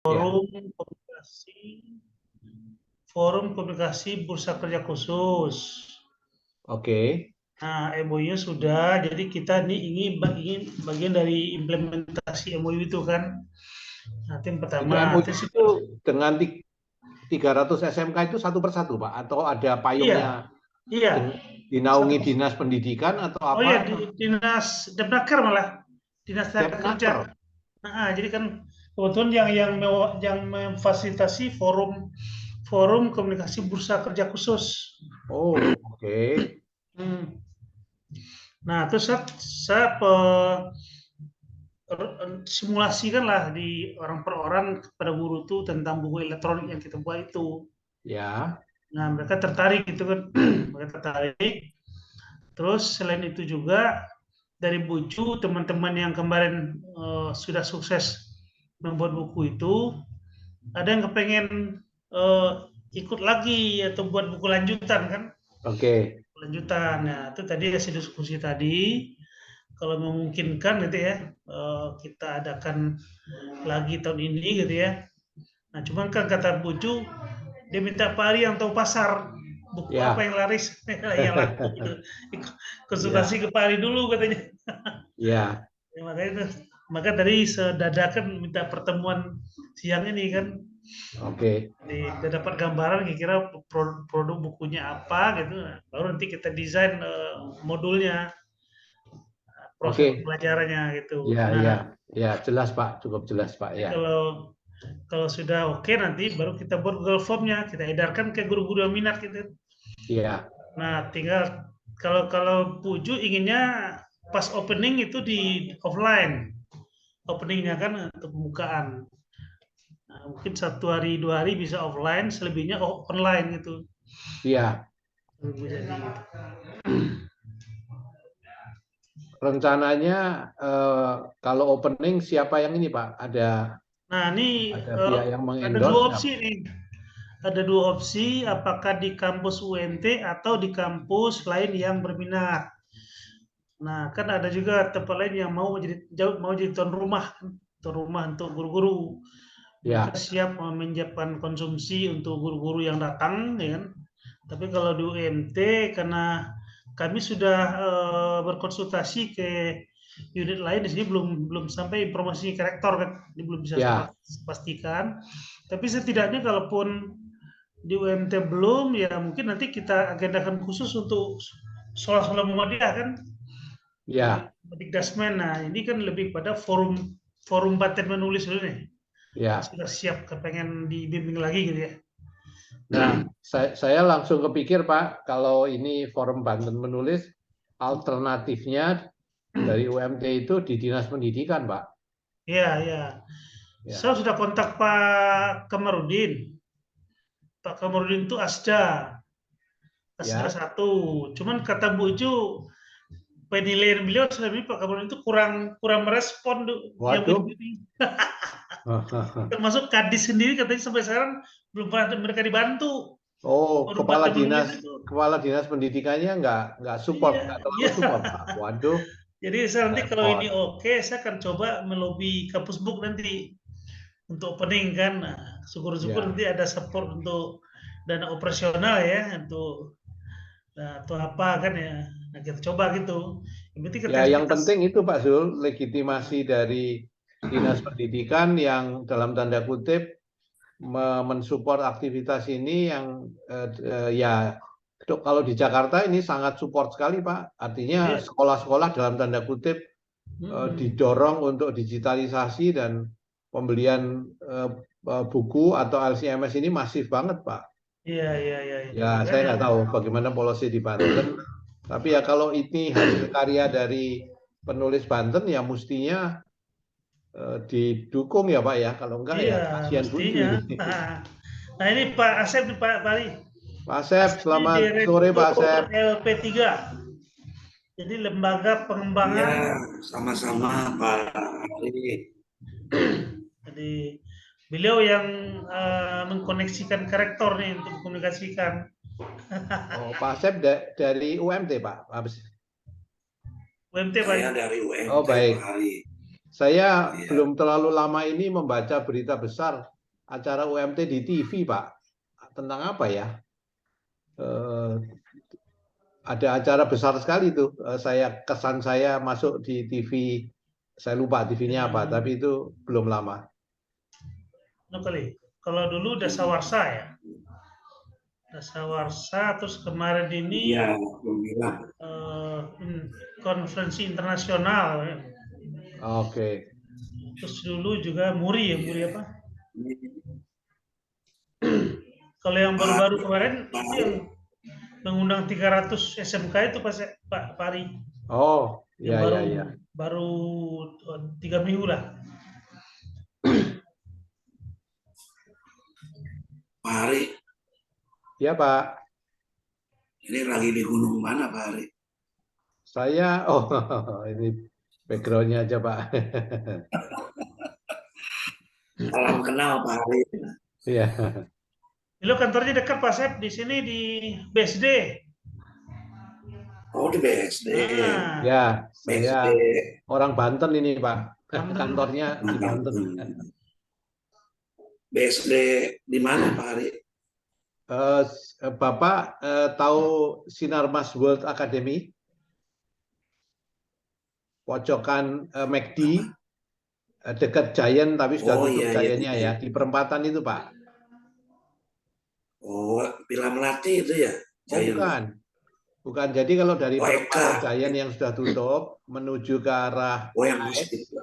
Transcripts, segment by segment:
Ya. Forum komunikasi, forum komunikasi Bursa Kerja Khusus. Oke. Nah, MOU sudah, jadi kita ingin bagian dari implementasi MOU itu kan. Nanti yang Itu pertama, MOU terus itu dengan 300 SMK itu satu persatu, Pak? Atau ada iya, payungnya iya. dinaungi Satu, dinas pendidikan atau oh iya, apa? dinas Depnaker malah, dinas tenaga kerja. Depnaker. Nah, jadi kan kebetulan yang memfasilitasi forum forum komunikasi Bursa Kerja Khusus. Oh, oke. Hmm. Nah, terus saya simulasikan lah di orang per orang kepada guru itu tentang buku elektronik yang kita buat itu. Ya. Nah, mereka tertarik gitu kan. Mereka tertarik. Terus selain itu juga dari Buju, teman-teman yang kemarin sudah sukses membuat buku itu, ada yang kepengen eh, ikut lagi atau buat buku lanjutan kan. Oke. Lanjutan. Nah, itu tadi hasil diskusi tadi. Kalau memungkinkan gitu ya, kita adakan lagi tahun ini gitu ya. Nah, cuman kan kata Buju, dia minta Pak Ari yang tahu pasar, buku apa Ya. yang laris, yang laku gitu. Konsultasi Ya. ke Pak Ari dulu katanya. Ya. Ya, makanya itu, maka tadi sedadakan minta pertemuan siang ini kan. Oke. Kita dapat gambaran kira-kira produk bukunya apa gitu. Nah, baru nanti kita desain modulnya, proses Oke. pembelajarannya gitu. Ya, Nah, ya. Ya, jelas, Pak. Cukup jelas, Pak. nanti Ya. kalau kalau sudah oke nanti baru kita buat Google Form-nya, kita edarkan ke guru-guru yang minat gitu. Ya. Nah, tinggal kalau kalau Puju inginnya pas opening itu di offline, openingnya kan untuk pembukaan. Nah, mungkin 1 hari 2 hari bisa offline, selebihnya online gitu. Ya. Jadi gitu. Rencananya kalau opening siapa yang ini, Pak? Nah, ini Ada pihak yang ada dua mengendorse nggak, opsi Pak? nih. Ada dua opsi, apakah di kampus UNT atau di kampus lain yang berminat. Nah, kan ada juga tempat lain yang mau jadi tuan rumah untuk guru-guru. Mereka Ya. siap menyiapkan konsumsi untuk guru-guru yang datang, ya kan. Tapi kalau di UMT, karena kami sudah berkonsultasi ke unit lain di sini, belum belum sampai informasi ke rektor kan, ini belum bisa saya Ya. pastikan. Tapi setidaknya kalaupun di UMT belum, ya mungkin nanti kita agendakan khusus untuk sekolah-sekolah Muhammadiyah kan, Ya. Dasmen. Nah, ini kan lebih pada forum forum paten menulis dulu nih, yang Ya. sudah siap kepengen dibimbing lagi gitu ya. Nah, saya langsung kepikir, Pak, kalau ini forum Banten menulis, alternatifnya dari UMT itu di Dinas Pendidikan, Pak. Iya, iya. Saya Ya. sudah kontak Pak Kamarudin. Pak Kamarudin itu Asda Ya. satu. Cuman kata Bu Ucu, penilaian beliau selama ini Pak Kamarudin itu kurang kurang merespon yang Waduh. ini. Termasuk Kadis sendiri katanya sampai sekarang belum pernah mereka dibantu. Oh, Baru baca menulis itu. kepala dinas pendidikannya nggak support, Iya, nggak terlalu iya. support, Pak. Waduh, Jadi saya nanti kalau repot. ini oke, saya akan coba melobi kampus book nanti untuk opening kan. Nah, syukur-syukur Ya. nanti ada support untuk dana operasional ya, untuk atau apa kan ya. Nah, kita coba gitu. Yang penting Ya, yang kita penting itu Pak Zul, legitimasi dari dinas pendidikan yang dalam tanda kutip mensupport aktivitas ini yang ya kalau di Jakarta ini sangat support sekali, Pak. Artinya ya, sekolah-sekolah dalam tanda kutip didorong untuk digitalisasi dan pembelian buku atau LCMS ini masif banget, Pak. iya, iya, iya, iya. Ya, saya Makanya nggak tahu bagaimana polisi di Banten, tapi ya kalau ini hasil karya dari penulis Banten ya mestinya didukung ya, Pak ya. Kalau enggak ya iya kasihan Buju mestinya. ini. Nah, ini Pak Asep nih Pak Bali. Pak Asep, Asep ini selamat sore Pak Direktur Asep. LP3. Jadi lembaga Ya, pengembangan. sama-sama Pak Ari. Jadi beliau yang mengkoneksikan karakter nih untuk mengkomunikasikan. Oh, Pak Asep dari UMT, Pak. UMT Pak. Saya dari Oh, UMT Pak baik. Ari. Saya Iya. belum terlalu lama ini membaca berita besar acara UMT di TV, Pak. Tentang apa ya? Ada acara besar sekali tuh. Kesan saya masuk di TV, saya lupa TV-nya apa, tapi itu belum lama. kali. Kalau dulu Dasawarsa ya. Dasawarsa, terus kemarin ini Iya, belum bilang. konferensi internasional. Ya. Oke. Terus dulu juga Muri ya, Muri apa? Kalau yang baru-baru kemarin itu yang mengundang 300 SMK itu Pak Pari. Oh, Yang ya, ya, ya. baru 3 minggu lah. Pak Hari, Ya, Pak. ini lagi di gunung mana Pak Hari? Saya, ini background-nya aja, Pak. Salam kenal Pak Hari. Iya. Lo kantornya dekat Pak Sep, di sini di BSD. Oh di BSD. Ah, Ya, BSD. saya orang Banten ini, Pak. Banten. Kantornya di Banten. BSD di mana Pak Hari? Bapak tahu Sinarmas World Academy? Pojokan McD, dekat Giant, tapi sudah Oh, tutup iya, Giant-nya iya. ya, di perempatan itu, Pak. Oh, Villa Melati itu ya? Oh, bukan. Bukan. Jadi kalau dari perempatan Eka. Giant yang sudah tutup menuju ke arah Oh yang AX, itu.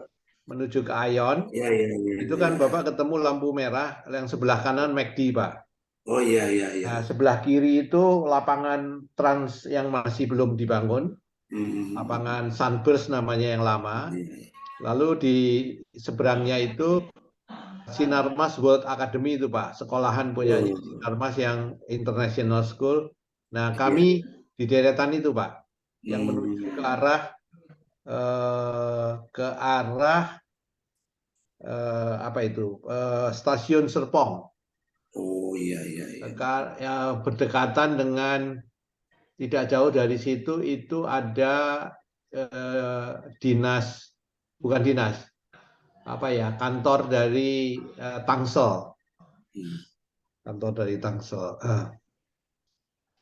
menuju ke Ion, Iya, iya, iya. itu kan Bapak ketemu lampu merah, yang sebelah kanan McD, Pak. Oh iya, iya, iya. Nah, sebelah kiri itu lapangan Trans yang masih belum dibangun, lapangan Sunburst namanya yang lama. Lalu di seberangnya itu Sinarmas World Academy itu, Pak, sekolahan punya Sinarmas yang International School. Nah, kami di deretan itu, Pak, yang menuju ke arah apa itu, Stasiun Serpong. Oh iya, iya, iya. Berdekatan dengan, tidak jauh dari situ itu ada dinas, bukan dinas, apa ya, kantor dari Tangsel. Kantor dari Tangsel.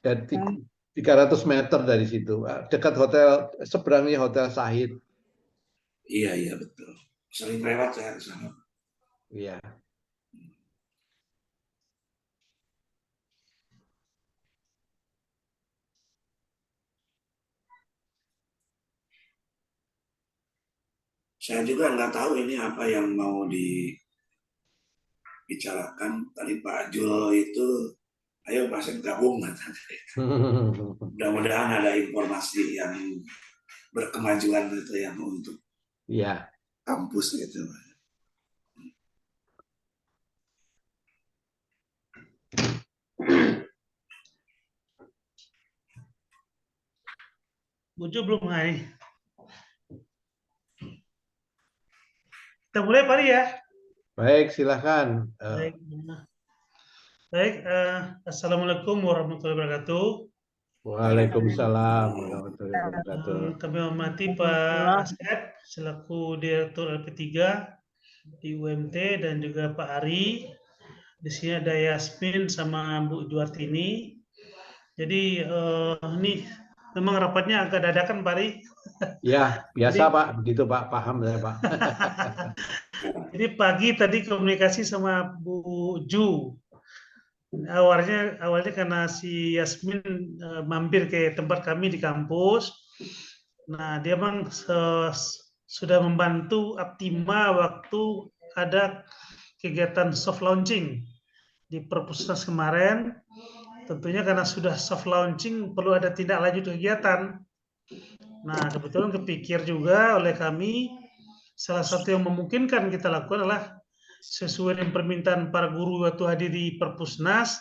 Dan 300 meter dari situ, dekat hotel, seberangnya Hotel Sahid. Iya, iya betul. Sering lewat saya ke sana. Iya. Saya juga nggak tahu ini apa yang mau dibicarakan. Tadi Pak Jul itu, ayo pasang gabung. Mudah-mudahan ada informasi yang berkemajuan itu yang untuk kampus gitu. Buju belum hari. Kita mulai Pak ya. Baik, silahkan. Baik, Assalamualaikum warahmatullahi wabarakatuh. Waalaikumsalam warahmatullahi wabarakatuh. Kami hormati Pak Asep selaku Direktur LP3 di UMT dan juga Pak Ari. Di sini ada Yasmin sama Bu Juartini. Jadi ini memang rapatnya agak dadakan Pak Ari. Ya, biasa Pak, begitu Pak, paham saya Pak. Jadi pagi tadi komunikasi sama Bu Ju. Awalnya karena si Yasmin mampir ke tempat kami di kampus. Nah, dia memang sudah membantu Aptima waktu ada kegiatan soft launching di Perpusnas kemarin. Tentunya karena sudah soft launching perlu ada tindak lanjut kegiatan. Nah, kebetulan kepikir juga oleh kami, salah satu yang memungkinkan kita lakukan adalah sesuai dengan permintaan para guru waktu hadir di Perpusnas,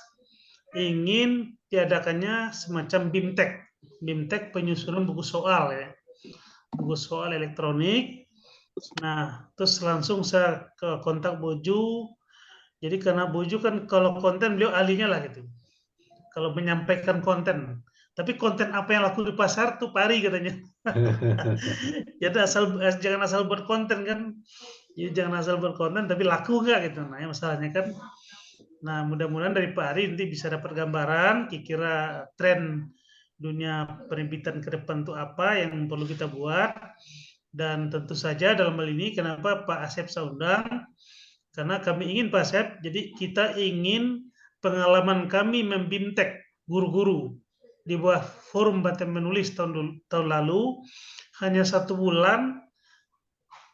ingin diadakannya semacam BIMTEK penyusunan buku soal ya, buku soal elektronik. Nah, terus langsung saya ke kontak Boju. Jadi karena Boju kan kalau konten beliau ahlinya lah gitu. Kalau menyampaikan konten, Tapi konten apa yang laku di pasar tuh pari katanya. Jadi jangan asal buat konten kan. Jadi jangan asal buat konten tapi laku nggak gitu. Nah, masalahnya kan. Nah, mudah-mudahan dari Pak Ari nanti bisa dapat gambaran kira-kira tren dunia penerbitan ke depan itu apa yang perlu kita buat. Dan tentu saja dalam hal ini kenapa Pak Asep saya undang, karena kami ingin Pak Asep, jadi kita ingin pengalaman kami membimtek guru-guru di bawah forum Batam Menulis tahun lalu hanya 1 bulan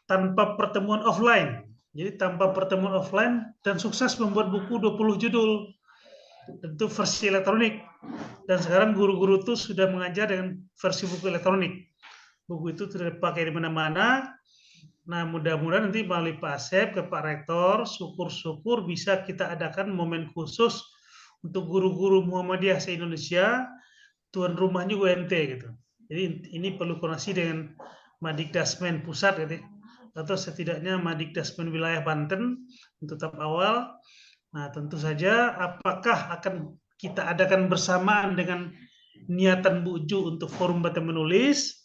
tanpa pertemuan offline. Jadi tanpa pertemuan offline dan sukses membuat buku 20 judul. Tentu versi elektronik. Dan sekarang guru-guru itu sudah mengajar dengan versi buku elektronik. Buku itu sudah dipakai di mana-mana. Nah, mudah-mudahan nanti melalui Pak Asep ke Pak Rektor, syukur-syukur bisa kita adakan momen khusus untuk guru-guru Muhammadiyah se-Indonesia, tuan rumahnya UMT gitu. Jadi ini perlu koordinasi dengan Madikdasmen pusat gitu, atau setidaknya Madikdasmen wilayah Banten untuk tahap awal. Nah, tentu saja apakah akan kita adakan bersamaan dengan niatan Bu Uju untuk forum Batam Menulis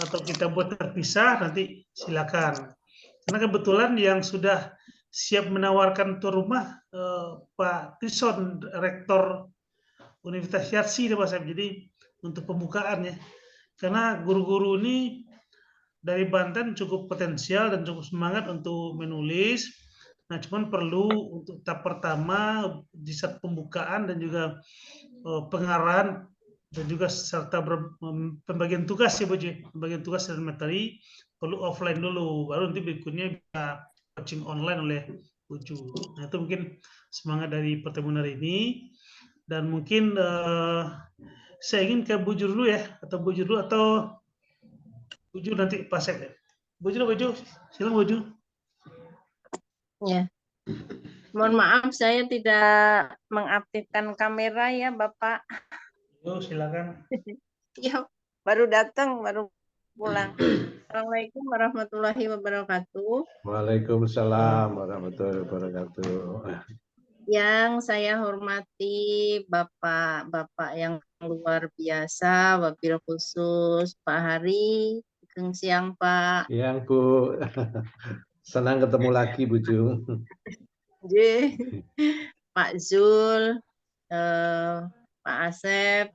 atau kita buat terpisah, nanti silakan. Karena kebetulan yang sudah siap menawarkan tuan rumah Pak Tison, Rektor Universitas Yarsi, Pak Saib. Jadi untuk pembukaannya, karena guru-guru ini dari Banten cukup potensial dan cukup semangat untuk menulis. Nah, cuman perlu untuk tahap pertama di saat pembukaan dan juga pengarahan dan juga serta pembagian tugas ya Bu, pembagian tugas dan materi perlu offline dulu, baru nanti berikutnya bisa coaching online oleh Uju. Nah, itu mungkin semangat dari pertemuan hari ini. Dan mungkin saya ingin ke Bu Ju dulu ya, atau Bu Ju dulu atau Bu Ju nanti pas ya. Bu Ju, silakan Bu Ju. Ya, mohon maaf saya tidak mengaktifkan kamera ya Bapak. Yo, silakan. Ya, baru datang, baru pulang. Assalamualaikum warahmatullahi wabarakatuh. Waalaikumsalam warahmatullahi wabarakatuh. Yang saya hormati Bapak-Bapak yang luar biasa, wabil khusus Pak Hari, Keng siang Pak. Siang Bu, senang ketemu lagi Bu Ju. Pak Zul, Pak Asep,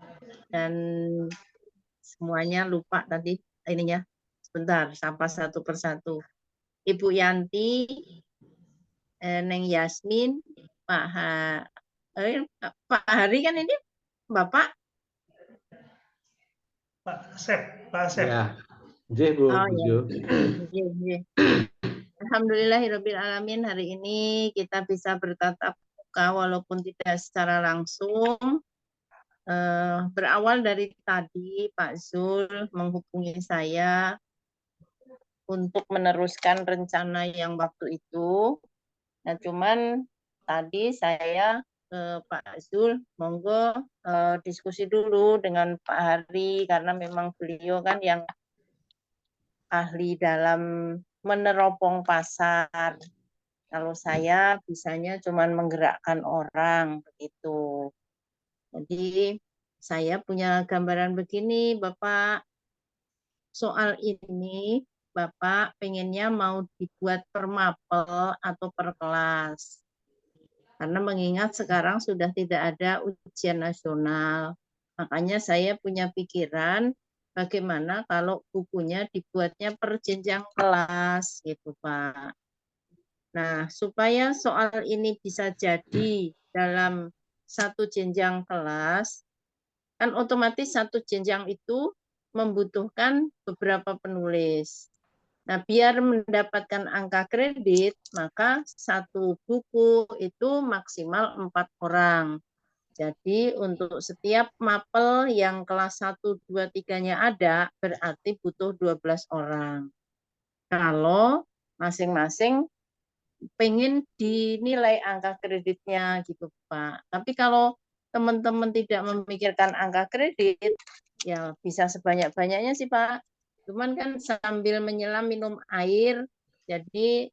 dan semuanya lupa tadi ininya. Sebentar, sampai satu persatu. Ibu Yanti, Neng Yasmin, Pak Hari kan ini Bapak? Pak Asep. Ya, Bu, oh, Bu ya. Ju. Alhamdulillahirabbil alamin, hari ini kita bisa bertatap muka walaupun tidak secara langsung. Berawal dari tadi Pak Zul menghubungi saya untuk meneruskan rencana yang waktu itu. Nah, cuman tadi saya Pak Zul, monggo diskusi dulu dengan Pak Hari, karena memang beliau kan yang ahli dalam meneropong pasar. Kalau saya bisanya cuman menggerakkan orang, begitu. Jadi saya punya gambaran begini, Bapak. Soal ini, Bapak pengennya mau dibuat per mapel atau per kelas. Karena mengingat sekarang sudah tidak ada ujian nasional. Makanya saya punya pikiran bagaimana kalau bukunya dibuatnya per jenjang kelas, gitu Pak. Nah, supaya soal ini bisa jadi dalam satu jenjang kelas, kan otomatis satu jenjang itu membutuhkan beberapa penulis. Nah, biar mendapatkan angka kredit, maka satu buku itu maksimal 4 orang. Jadi untuk setiap mapel yang kelas 1, 2, 3-nya ada, berarti butuh 12 orang. Kalau masing-masing pengen dinilai angka kreditnya gitu Pak. Tapi kalau teman-teman tidak memikirkan angka kredit, ya bisa sebanyak-banyaknya sih Pak. Cuman kan sambil menyelam minum air, jadi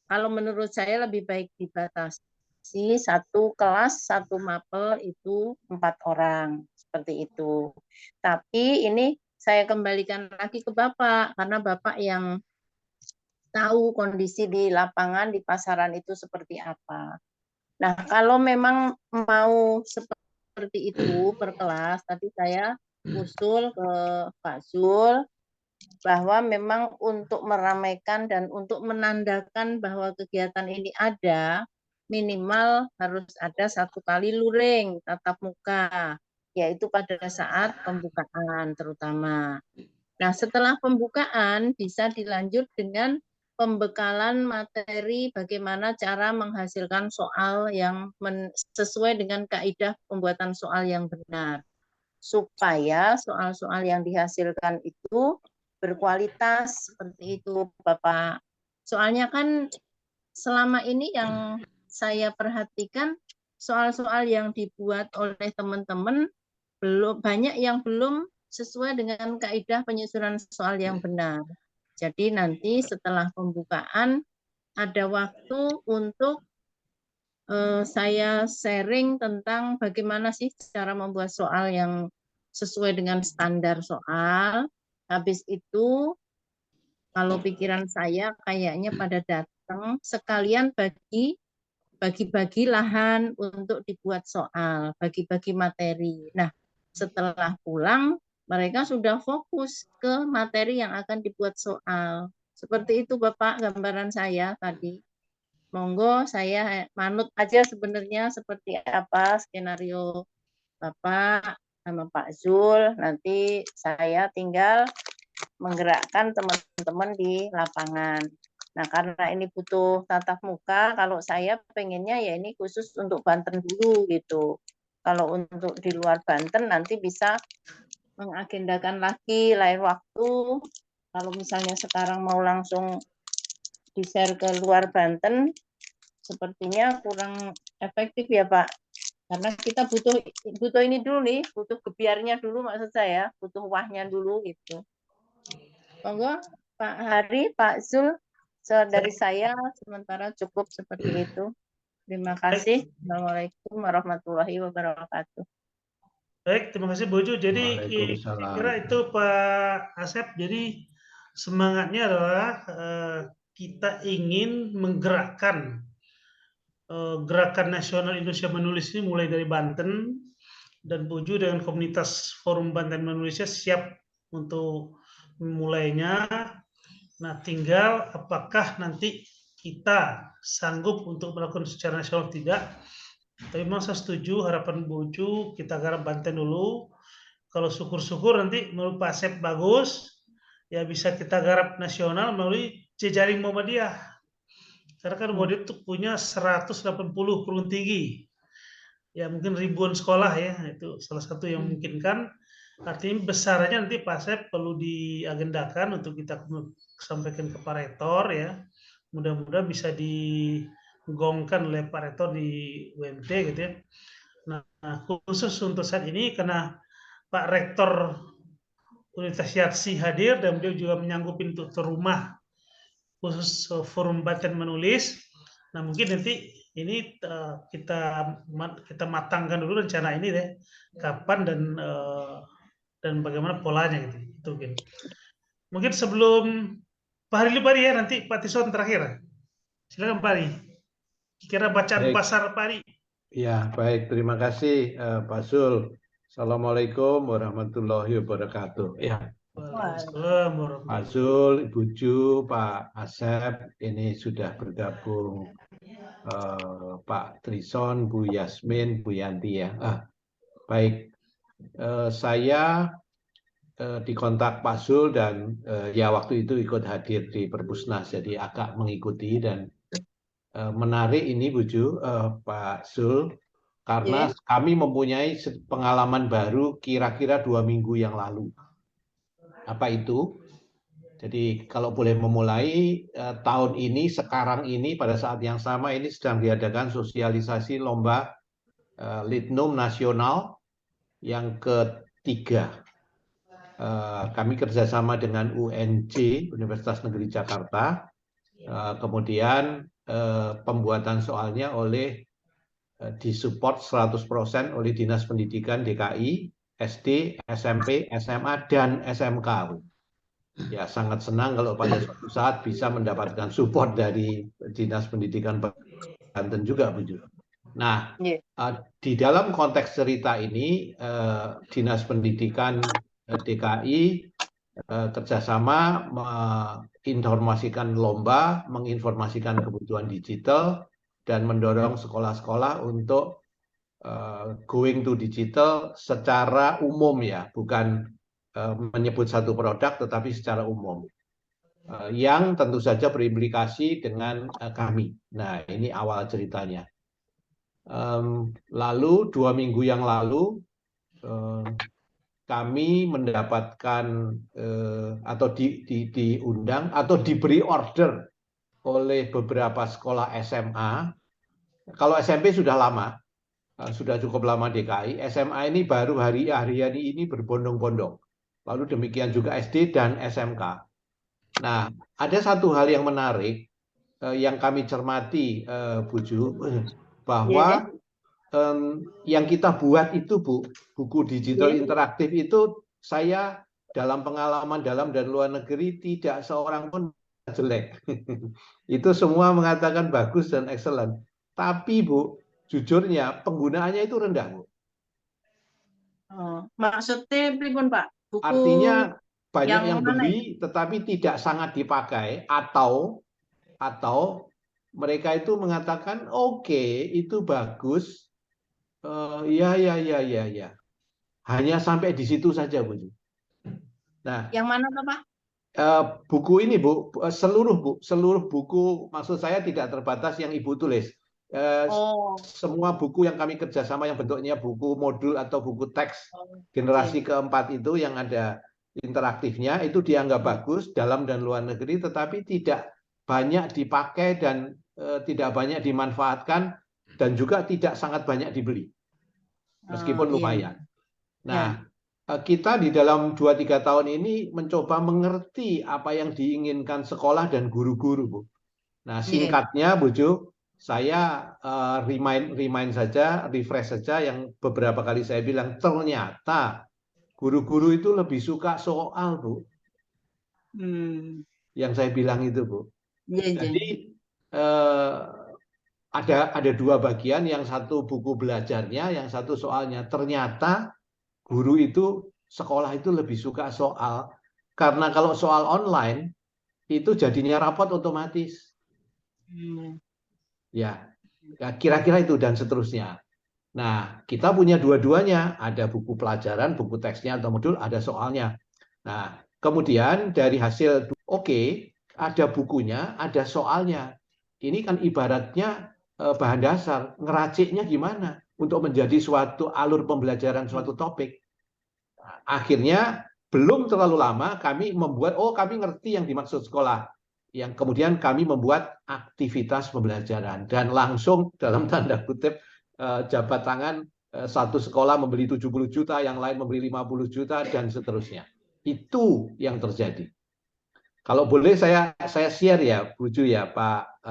kalau menurut saya lebih baik dibatasi satu kelas, satu mapel itu 4 orang. seperti itu. Tapi ini saya kembalikan lagi ke Bapak, karena Bapak yang tahu kondisi di lapangan, di pasaran itu seperti apa. Nah, kalau memang mau seperti itu per kelas, tadi saya usul ke Pak Zul, bahwa memang untuk meramaikan dan untuk menandakan bahwa kegiatan ini ada, minimal harus ada 1 kali luring tatap muka, yaitu pada saat pembukaan terutama. Nah, setelah pembukaan bisa dilanjut dengan pembekalan materi bagaimana cara menghasilkan soal yang sesuai dengan kaidah pembuatan soal yang benar, supaya soal-soal yang dihasilkan itu berkualitas seperti itu, Bapak. Soalnya kan selama ini yang saya perhatikan soal-soal yang dibuat oleh teman-teman banyak yang belum sesuai dengan kaidah penyusunan soal yang benar. Jadi nanti setelah pembukaan ada waktu untuk saya sharing tentang bagaimana sih cara membuat soal yang sesuai dengan standar soal. Habis itu, kalau pikiran saya kayaknya pada datang sekalian bagi-bagi lahan untuk dibuat soal, bagi-bagi materi. Nah, setelah pulang, mereka sudah fokus ke materi yang akan dibuat soal. Seperti itu, Bapak, gambaran saya tadi. Monggo, saya manut aja sebenarnya seperti apa skenario Bapak sama Pak Zul. Nanti saya tinggal menggerakkan teman-teman di lapangan. Nah, karena ini butuh tatap muka, kalau saya pengennya ya ini khusus untuk Banten dulu gitu. Kalau untuk di luar Banten nanti bisa mengagendakan lagi lain waktu. Kalau misalnya sekarang mau langsung di-share ke luar Banten, sepertinya kurang efektif ya Pak. Karena kita butuh ini dulu nih, butuh gebiarnya dulu maksud saya, butuh wahnya dulu gitu. Monggo Pak Hari, Pak Zul, dari saya sementara cukup seperti itu. Terima kasih. Assalamualaikum warahmatullahi wabarakatuh. Baik, terima kasih Bu Ju. Jadi saya kira itu Pak Asep. Jadi semangatnya adalah kita ingin menggerakkan gerakan nasional Indonesia Menulis ini mulai dari Banten, dan Bu Ju dengan komunitas Forum Banten Menulisnya siap untuk memulainya. Nah, tinggal apakah nanti kita sanggup untuk melakukan secara nasional tidak. Tapi memang saya setuju harapan Bu Ju, kita garap Banten dulu. Kalau syukur-syukur nanti menurut Pak Asep bagus, ya bisa kita garap nasional melalui jejaring Muhammadiyah. Karena kan Muhammadiyah itu punya 180 perguruan tinggi. Ya mungkin ribuan sekolah ya, itu salah satu yang memungkinkan. Artinya besarnya nanti Pak Asep perlu diagendakan untuk kita sampaikan ke Pak Rektor ya. Mudah-mudahan bisa digongkan oleh Pak Rektor di UMT gitu ya. Nah, khusus untuk saat ini karena Pak Rektor Universitas Yarsi hadir dan beliau juga menyanggupi untuk rumah khusus Forum Banten Menulis. Nah, mungkin nanti ini kita matangkan dulu rencana ini deh, kapan dan bagaimana polanya gitu. Itu mungkin sebelum Pak Hari Lubari ya, nanti Pak Tison terakhir. Silakan Pak Hari. Kira bacaan pasar Pak Hari. Ya, baik. Terima kasih Pak Zul. Assalamualaikum warahmatullahi wabarakatuh. Ya. Pak Zul, Ibu Ju, Pak Asep, ini sudah bergabung Pak Trison, Bu Yasmin, Bu Yanti ya. Baik, saya dikontak Pak Zul dan ya waktu itu ikut hadir di Perpusnas, jadi agak mengikuti dan menarik ini Bu Ju, Pak Zul, karena kami mempunyai pengalaman baru kira-kira 2 minggu yang lalu. Apa itu? Jadi kalau boleh memulai tahun ini, sekarang ini pada saat yang sama ini sedang diadakan sosialisasi lomba Litnum Nasional yang ketiga. Kami kerjasama dengan UNJ, Universitas Negeri Jakarta. Kemudian pembuatan soalnya disupport 100% oleh Dinas Pendidikan DKI SD, SMP, SMA, dan SMK. Ya, sangat senang kalau pada suatu saat bisa mendapatkan support dari Dinas Pendidikan Banten juga, Bu Ju. Nah, di dalam konteks cerita ini, Dinas Pendidikan DKI kerjasama menginformasikan lomba, menginformasikan kebutuhan digital, dan mendorong sekolah-sekolah untuk going to digital secara umum ya, bukan menyebut satu produk tetapi secara umum. Yang tentu saja berimplikasi dengan kami. Nah, ini awal ceritanya. Lalu 2 minggu yang lalu kami mendapatkan atau diundang atau diberi order oleh beberapa sekolah SMA. Kalau SMP sudah lama, sudah cukup lama DKI. SMA ini baru hari-hari ini berbondong-bondong. Lalu demikian juga SD dan SMK. Nah, ada satu hal yang menarik yang kami cermati, Bu Ju, bahwa yang kita buat itu, Bu, buku digital interaktif itu, saya dalam pengalaman dalam dan luar negeri tidak seorang pun jelek. Itu semua mengatakan bagus dan excellent. Tapi Bu, jujurnya penggunaannya itu rendah, Bu. Maksudnya pripun, Pak? Buku artinya banyak yang beli tetapi tidak sangat dipakai, atau mereka itu mengatakan oke, itu bagus. Ya. Hanya sampai di situ saja, Bu. Nah, yang mana Pak? Buku ini, Bu, seluruh buku, maksud saya tidak terbatas yang Ibu tulis. Semua buku yang kami kerjasama yang bentuknya buku modul atau buku teks generasi keempat itu yang ada interaktifnya, itu dianggap bagus dalam dan luar negeri, tetapi tidak banyak dipakai dan tidak banyak dimanfaatkan, dan juga tidak sangat banyak dibeli, meskipun lumayan. Nah, kita di dalam 2-3 tahun ini mencoba mengerti apa yang diinginkan sekolah dan guru-guru, Bu. Nah, singkatnya, Bu Ju, saya remind saja, refresh saja yang beberapa kali saya bilang, ternyata guru-guru itu lebih suka soal, Bu. Yang saya bilang itu, Bu. Jadi ada 2 bagian, yang satu buku belajarnya, yang satu soalnya. Ternyata guru itu, sekolah itu lebih suka soal, karena kalau soal online itu jadinya rapot otomatis. Ya, kira-kira itu dan seterusnya. Nah, kita punya dua-duanya, ada buku pelajaran, buku teksnya atau modul, ada soalnya. Nah, kemudian dari hasil ada bukunya, ada soalnya. Ini kan ibaratnya bahan dasar, ngeraciknya gimana untuk menjadi suatu alur pembelajaran suatu topik. Akhirnya belum terlalu lama kami membuat, kami ngerti yang dimaksud sekolah. Yang kemudian kami membuat aktivitas pembelajaran, dan langsung dalam tanda kutip jabat tangan, satu sekolah membeli 70 juta, yang lain membeli 50 juta dan seterusnya. Itu yang terjadi. Kalau boleh saya share ya, Bu Ju ya, Pak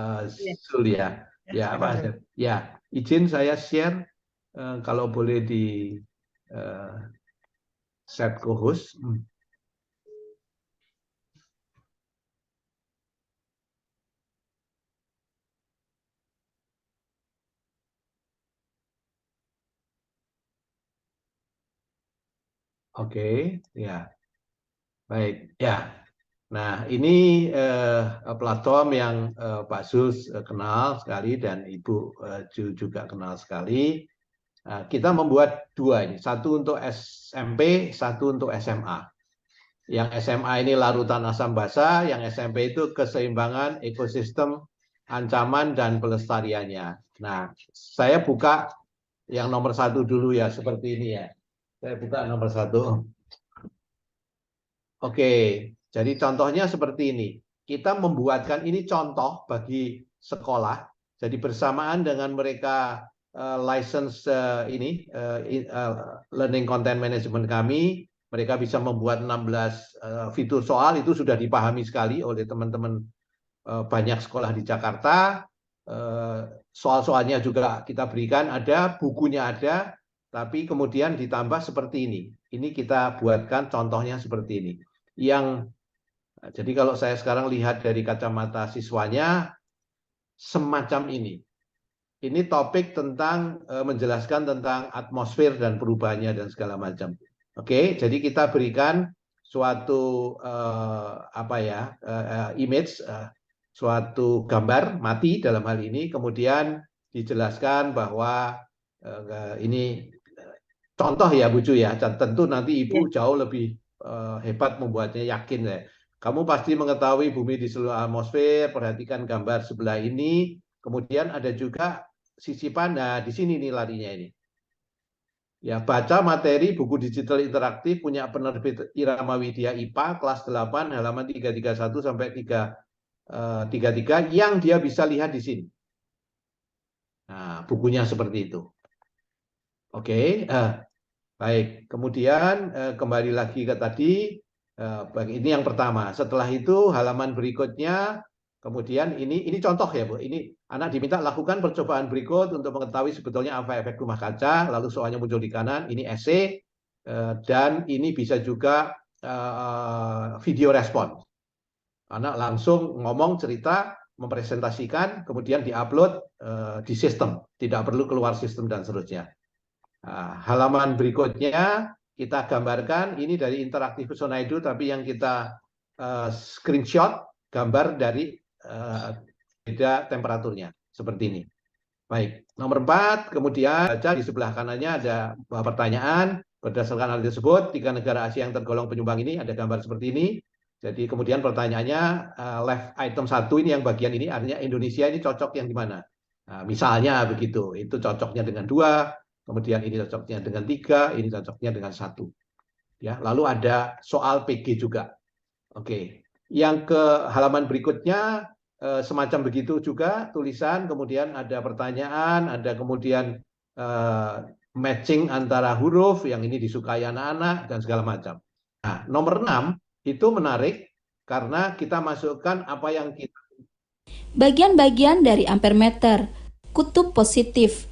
Zul ya. Ya, Pak. Ya, izin saya share, kalau boleh di set co-host. Oke, ya. Baik, ya. Nah, ini platform yang Pak Sus kenal sekali dan Ibu juga kenal sekali. Kita membuat 2 ini, satu untuk SMP, satu untuk SMA. Yang SMA ini larutan asam basa, yang SMP itu keseimbangan ekosistem, ancaman dan pelestariannya. Nah, saya buka yang nomor 1 dulu ya, seperti ini ya. Saya buka nomor 1. Oke, jadi contohnya seperti ini. Kita membuatkan ini contoh bagi sekolah. Jadi bersamaan dengan mereka license learning content management kami, mereka bisa membuat 16 fitur soal. Itu sudah dipahami sekali oleh teman-teman banyak sekolah di Jakarta. Soal-soalnya juga kita berikan, ada bukunya, ada. tapi kemudian ditambah seperti ini. Ini kita buatkan contohnya seperti ini. Jadi kalau saya sekarang lihat dari kacamata siswanya, semacam ini. Ini topik tentang menjelaskan tentang atmosfer dan perubahannya dan segala macam. Oke, jadi kita berikan suatu image, suatu gambar mati dalam hal ini, kemudian dijelaskan bahwa ini contoh ya Bu Ju ya. Tentu nanti Ibu jauh lebih hebat membuatnya, yakin ya. Kamu pasti mengetahui bumi di seluruh atmosfer, perhatikan gambar sebelah ini. Kemudian ada juga sisipan, nah di sini nih larinya ini. Ya, baca materi buku digital interaktif punya penerbit Irama Widya IPA kelas 8 halaman 331 sampai 333 yang dia bisa lihat di sini. Nah, bukunya seperti itu. Oke, baik. Kemudian kembali lagi ke tadi, ini yang pertama. Setelah itu halaman berikutnya. Kemudian ini contoh ya Bu, ini anak diminta lakukan percobaan berikut untuk mengetahui sebetulnya apa efek rumah kaca, lalu soalnya muncul di kanan, ini esai, dan ini bisa juga video respon. Anak langsung ngomong, cerita, mempresentasikan, kemudian diupload di sistem, tidak perlu keluar sistem dan seterusnya. Halaman berikutnya kita gambarkan, ini dari interaktif Pesona Edu, tapi yang kita screenshot gambar dari beda temperaturnya seperti ini. Baik, nomor 4, kemudian baca di sebelah kanannya ada pertanyaan. Berdasarkan hal tersebut, 3 negara Asia yang tergolong penyumbang ini ada gambar seperti ini. Jadi kemudian pertanyaannya, left item 1 ini yang bagian ini artinya Indonesia ini cocok yang di mana? Nah, misalnya begitu, itu cocoknya dengan 2, kemudian ini cocoknya dengan 3, ini cocoknya dengan 1. Ya, lalu ada soal PG juga. Oke. Yang ke halaman berikutnya semacam begitu juga tulisan, kemudian ada pertanyaan, ada kemudian matching antara huruf yang ini disukai anak-anak dan segala macam. Nah, nomor 6 itu menarik karena kita masukkan apa yang kita bagian-bagian dari ampermeter, kutub positif,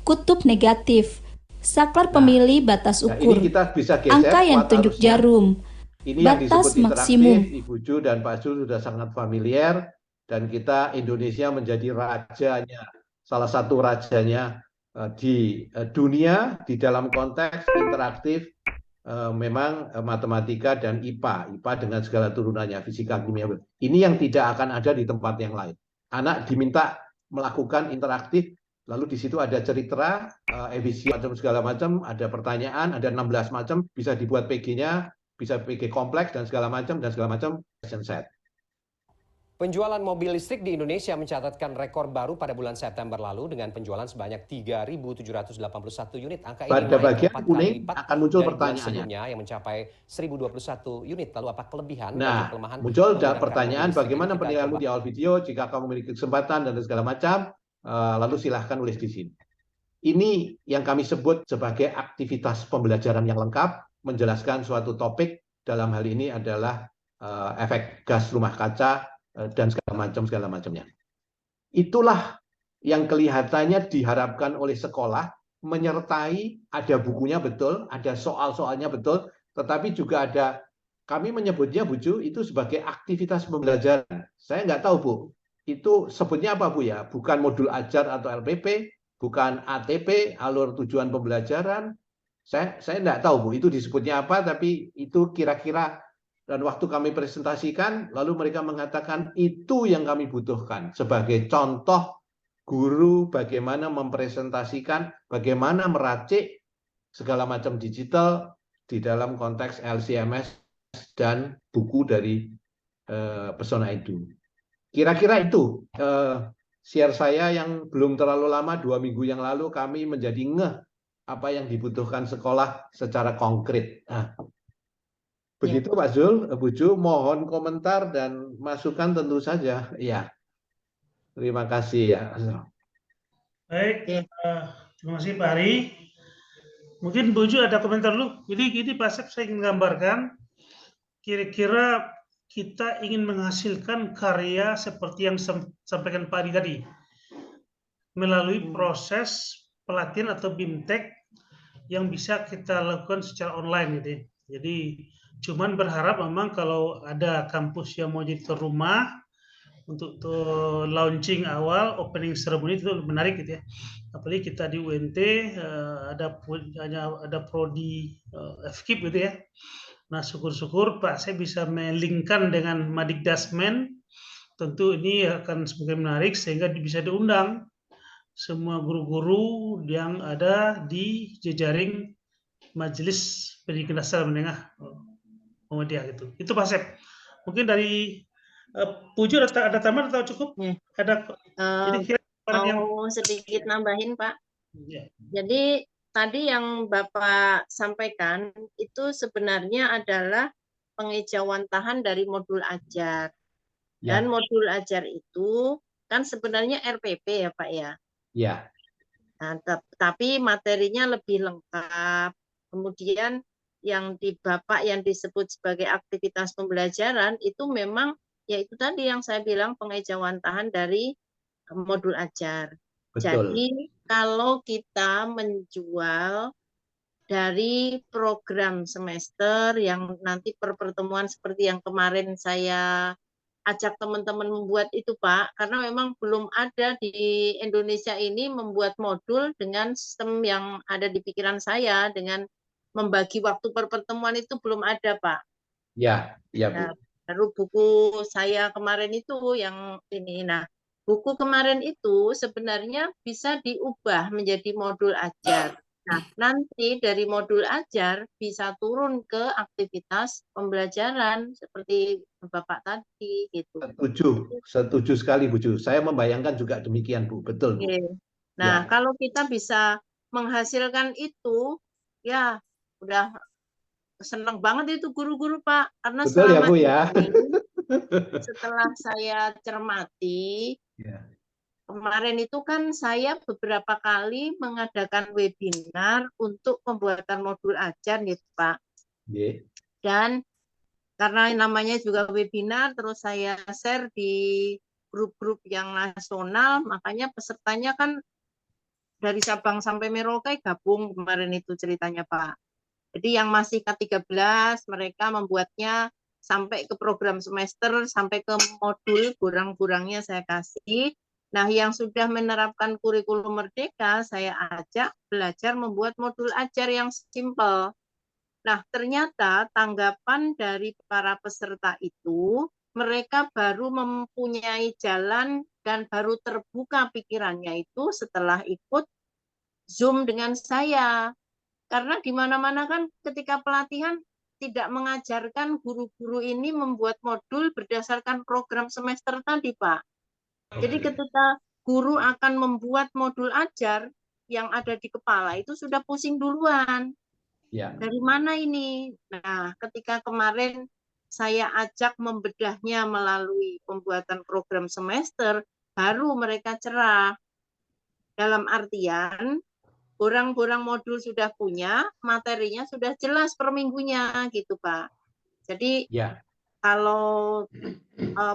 kutub negatif, saklar pemilih batas ukur, ini kita bisa geser, angka yang tunjuk jarum, ini yang batas disebut maksimum. Ibu Ju dan Pak Zul sudah sangat familiar, dan kita Indonesia menjadi rajanya, salah satu rajanya di dunia di dalam konteks interaktif, memang matematika dan IPA dengan segala turunannya, fisika, kimia. Ini yang tidak akan ada di tempat yang lain. Anak diminta melakukan interaktif, lalu di situ ada cerita, efisien macam segala macam, ada pertanyaan, ada 16 macam, bisa dibuat PG-nya, bisa PG kompleks dan segala macam question set. Penjualan mobil listrik di Indonesia mencatatkan rekor baru pada bulan September lalu dengan penjualan sebanyak 3.781 unit. Angka ini pada bagian 4 kali lipat akan muncul dari pertanyaannya sebelumnya yang mencapai 1.021 unit. Lalu apa kelebihan dan kelemahan? Muncul pertanyaan, bagaimana penilaianmu di awal video? Jika kamu memiliki kesempatan dan segala macam, lalu silahkan tulis di sini. Ini yang kami sebut sebagai aktivitas pembelajaran yang lengkap, menjelaskan suatu topik, dalam hal ini adalah efek gas rumah kaca dan segala macamnya. Itulah yang kelihatannya diharapkan oleh sekolah, menyertai, ada bukunya betul, ada soal-soalnya betul, tetapi juga ada, kami menyebutnya Bu Ju itu sebagai aktivitas pembelajaran. Saya nggak tahu Bu, itu sebutnya apa Bu ya? Bukan modul ajar atau LPP, bukan ATP, alur tujuan pembelajaran. Saya nggak tahu Bu, itu disebutnya apa, tapi itu kira-kira, dan waktu kami presentasikan, lalu mereka mengatakan itu yang kami butuhkan sebagai contoh guru bagaimana mempresentasikan, bagaimana meracik segala macam digital di dalam konteks LCMS dan buku dari Pesona Edu. Kira-kira itu share saya yang belum terlalu lama, 2 minggu yang lalu kami menjadi ngeh apa yang dibutuhkan sekolah secara konkret. Nah, begitu Pak Zul, Bu Ju, mohon komentar dan masukan tentu saja. Ya, terima kasih ya. Baik, terima kasih Pak Ari. Mungkin Bu Ju ada komentar dulu. Jadi gini Pak Sep, saya ingin gambarkan, kira-kira kita ingin menghasilkan karya seperti yang disampaikan Pak Ari tadi, melalui proses pelatihan atau BIMTEK yang bisa kita lakukan secara online gitu ya. Jadi cuman berharap memang kalau ada kampus yang mau jadi tuan rumah untuk launching awal, opening ceremony itu menarik gitu ya. Apalagi kita di UNT ada prodi FKIP gitu ya. Nah, syukur-syukur Pak saya bisa melingkan dengan Madikdasmen. Tentu ini akan semakin menarik sehingga bisa diundang semua guru-guru yang ada di jejaring Majelis Pendidikan Dasar Menengah Muhammadiyah gitu. Itu Pak Sep. Mungkin dari Puju ada tambahan atau cukup? Ya. Jadi mau sedikit nambahin Pak. Ya. Jadi tadi yang Bapak sampaikan itu sebenarnya adalah pengejauhantahan dari modul ajar. Dan modul ajar itu kan sebenarnya RPP ya Pak ya. Ya. Nah, tapi materinya lebih lengkap. Kemudian yang di Bapak yang disebut sebagai aktivitas pembelajaran itu memang yaitu tadi yang saya bilang pengejauhantahan dari modul ajar. Betul. Jadi kalau kita menjual dari program semester yang nanti per pertemuan seperti yang kemarin saya ajak teman-teman membuat itu Pak, karena memang belum ada di Indonesia ini membuat modul dengan sistem yang ada di pikiran saya, dengan membagi waktu per pertemuan itu belum ada Pak. Ya, ya Bu. Nah, baru buku saya kemarin itu yang ini. Nah, buku kemarin itu sebenarnya bisa diubah menjadi modul ajar. Nah, nanti dari modul ajar bisa turun ke aktivitas pembelajaran seperti Bapak tadi gitu. Setuju sekali Bu Ju. Saya membayangkan juga demikian Bu, betul Bu. Nah, kalau kita bisa menghasilkan itu, ya udah senang banget itu guru-guru Pak, karena betul ya Bu ya. Setelah saya cermati. Kemarin itu kan saya beberapa kali mengadakan webinar untuk pembuatan modul ajar gitu Pak. Dan karena namanya juga webinar, terus saya share di grup-grup yang nasional, makanya pesertanya kan dari Sabang sampai Merauke gabung kemarin itu ceritanya Pak. Jadi yang masih K13 mereka membuatnya sampai ke program semester, sampai ke modul, kurang-kurangnya saya kasih. Nah, yang sudah menerapkan kurikulum merdeka, saya ajak belajar membuat modul ajar yang simpel. Nah, ternyata tanggapan dari para peserta itu, mereka baru mempunyai jalan dan baru terbuka pikirannya itu setelah ikut Zoom dengan saya. Karena di mana-mana kan ketika pelatihan tidak mengajarkan guru-guru ini membuat modul berdasarkan program semester tadi, Pak. Jadi ketika guru akan membuat modul ajar yang ada di kepala itu sudah pusing duluan. Dari mana ini? Nah, ketika kemarin saya ajak membedahnya melalui pembuatan program semester, baru mereka cerah. Dalam artian, borang-borang modul sudah punya, materinya sudah jelas per minggunya gitu Pak. Jadi kalau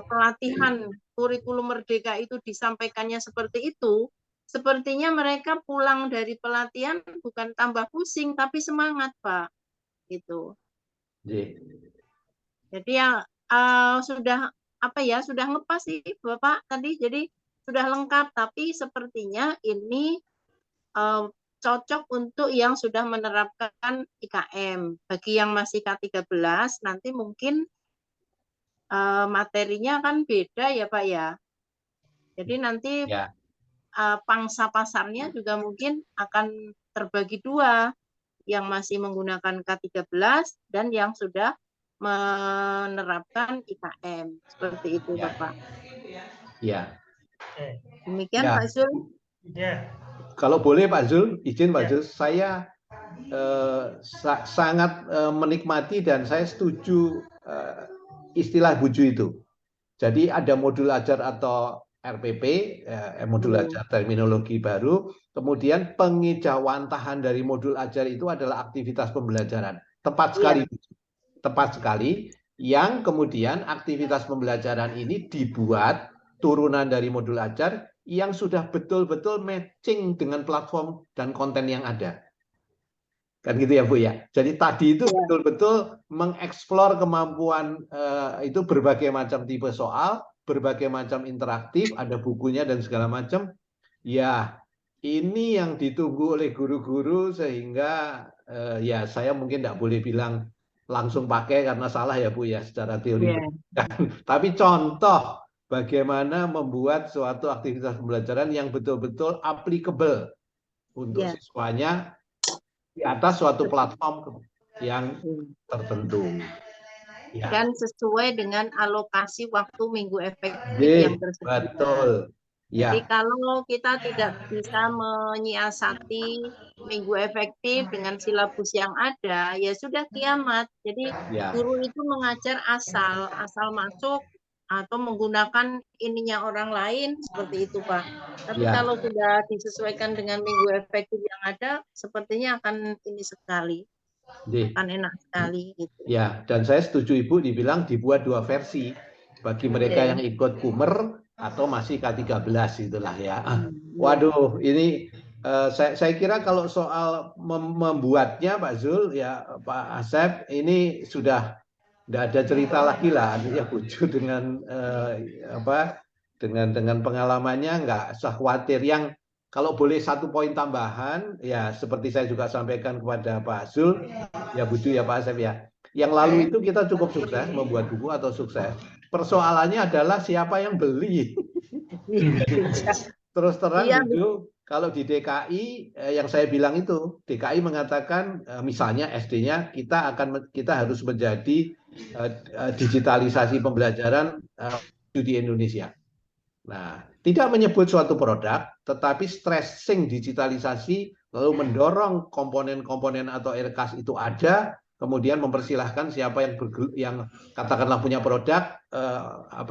pelatihan kurikulum merdeka itu disampaikannya seperti itu, sepertinya mereka pulang dari pelatihan bukan tambah pusing tapi semangat Pak. Gitu. Jadi ya sudah sudah ngepas sih Bapak tadi, jadi sudah lengkap, tapi sepertinya ini cocok untuk yang sudah menerapkan IKM. Bagi yang masih K13 nanti mungkin materinya kan beda ya Pak ya. Jadi nanti pangsa pasarnya juga mungkin akan terbagi dua, yang masih menggunakan K13 dan yang sudah menerapkan IKM. Seperti itu Bapak. Ya. Demikian Pak Zul. Kalau boleh Pak Zul, izin Pak Zul, saya sangat menikmati dan saya setuju istilah Bu Ju itu. Jadi ada modul ajar atau RPP, modul ajar terminologi baru, kemudian pengejauhantahan dari modul ajar itu adalah aktivitas pembelajaran. Tepat sekali, tepat sekali. Yang kemudian aktivitas pembelajaran ini dibuat turunan dari modul ajar yang sudah betul-betul matching dengan platform dan konten yang ada. Kan gitu ya Bu ya. Jadi tadi itu betul-betul mengeksplor kemampuan itu berbagai macam tipe soal, berbagai macam interaktif, ada bukunya dan segala macam. Ya, ini yang ditunggu oleh guru-guru sehingga ya saya mungkin tidak boleh bilang langsung pakai karena salah ya Bu ya secara teori. Tapi contoh bagaimana membuat suatu aktivitas pembelajaran yang betul-betul applicable untuk siswanya di atas suatu platform yang tertentu. Dan sesuai dengan alokasi waktu minggu efektif yang tersedia. Betul. Jadi kalau kita tidak bisa menyiasati minggu efektif dengan silabus yang ada, ya sudah kiamat. Jadi guru itu mengajar asal masuk atau menggunakan ininya orang lain seperti itu Pak. Tapi kalau sudah disesuaikan dengan minggu efektif yang ada, sepertinya akan ini sekali. Akan enak sekali gitu. Ya, dan saya setuju Ibu dibilang dibuat 2 versi bagi mereka yang ikut Kumer atau masih K13 itulah ya. Waduh, ini saya kira kalau soal membuatnya Pak Zul ya Pak Asep ini sudah tidak ada cerita lagi lah, artinya Buju dengan dengan pengalamannya nggak usah khawatir. Yang kalau boleh 1 poin tambahan ya seperti saya juga sampaikan kepada Pak Zul ya Buju ya Pak Asep ya. Yang lalu itu kita cukup sukses membuat buku atau sukses. Persoalannya adalah siapa yang beli. Terus terang Buju, kalau di DKI yang saya bilang itu, DKI mengatakan misalnya SD-nya kita harus menjadi digitalisasi pembelajaran di Indonesia. Nah, tidak menyebut suatu produk, tetapi stressing digitalisasi, lalu mendorong komponen-komponen atau RKAS itu ada, kemudian mempersilahkan siapa yang katakanlah punya produk,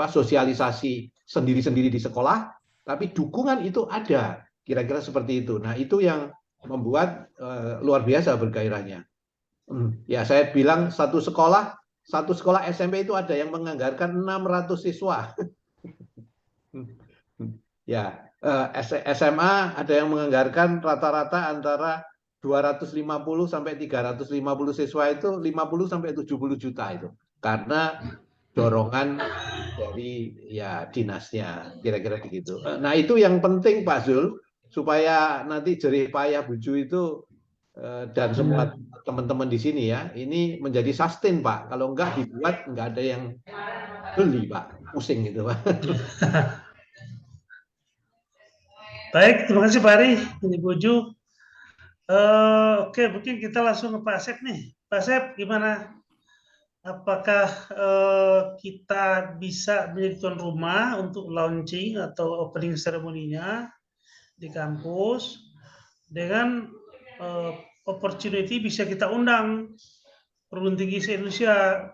sosialisasi sendiri-sendiri di sekolah, tapi dukungan itu ada, kira-kira seperti itu. Nah, itu yang membuat luar biasa bergairahnya. Ya, saya bilang satu sekolah SMP itu ada yang menganggarkan 600 siswa. Ya, SMA ada yang menganggarkan rata-rata antara 250 sampai 350 siswa itu 50 sampai 70 juta itu. Karena dorongan dari ya dinasnya, kira-kira begitu. Nah, itu yang penting Pak Zul supaya nanti jerih payah Buju itu dan semua teman-teman di sini ya, ini menjadi sustain Pak. Kalau enggak dibuat enggak ada yang beli Pak, pusing gitu Pak. Baik, terima kasih Pak Ari, ini Buju. Oke, mungkin kita langsung ke Pak Asep nih. Pak Asep, gimana? Apakah kita bisa menjadi tuan rumah untuk launching atau opening ceremony-nya di kampus dengan opportunity bisa kita undang perguruan tinggi se-Indonesia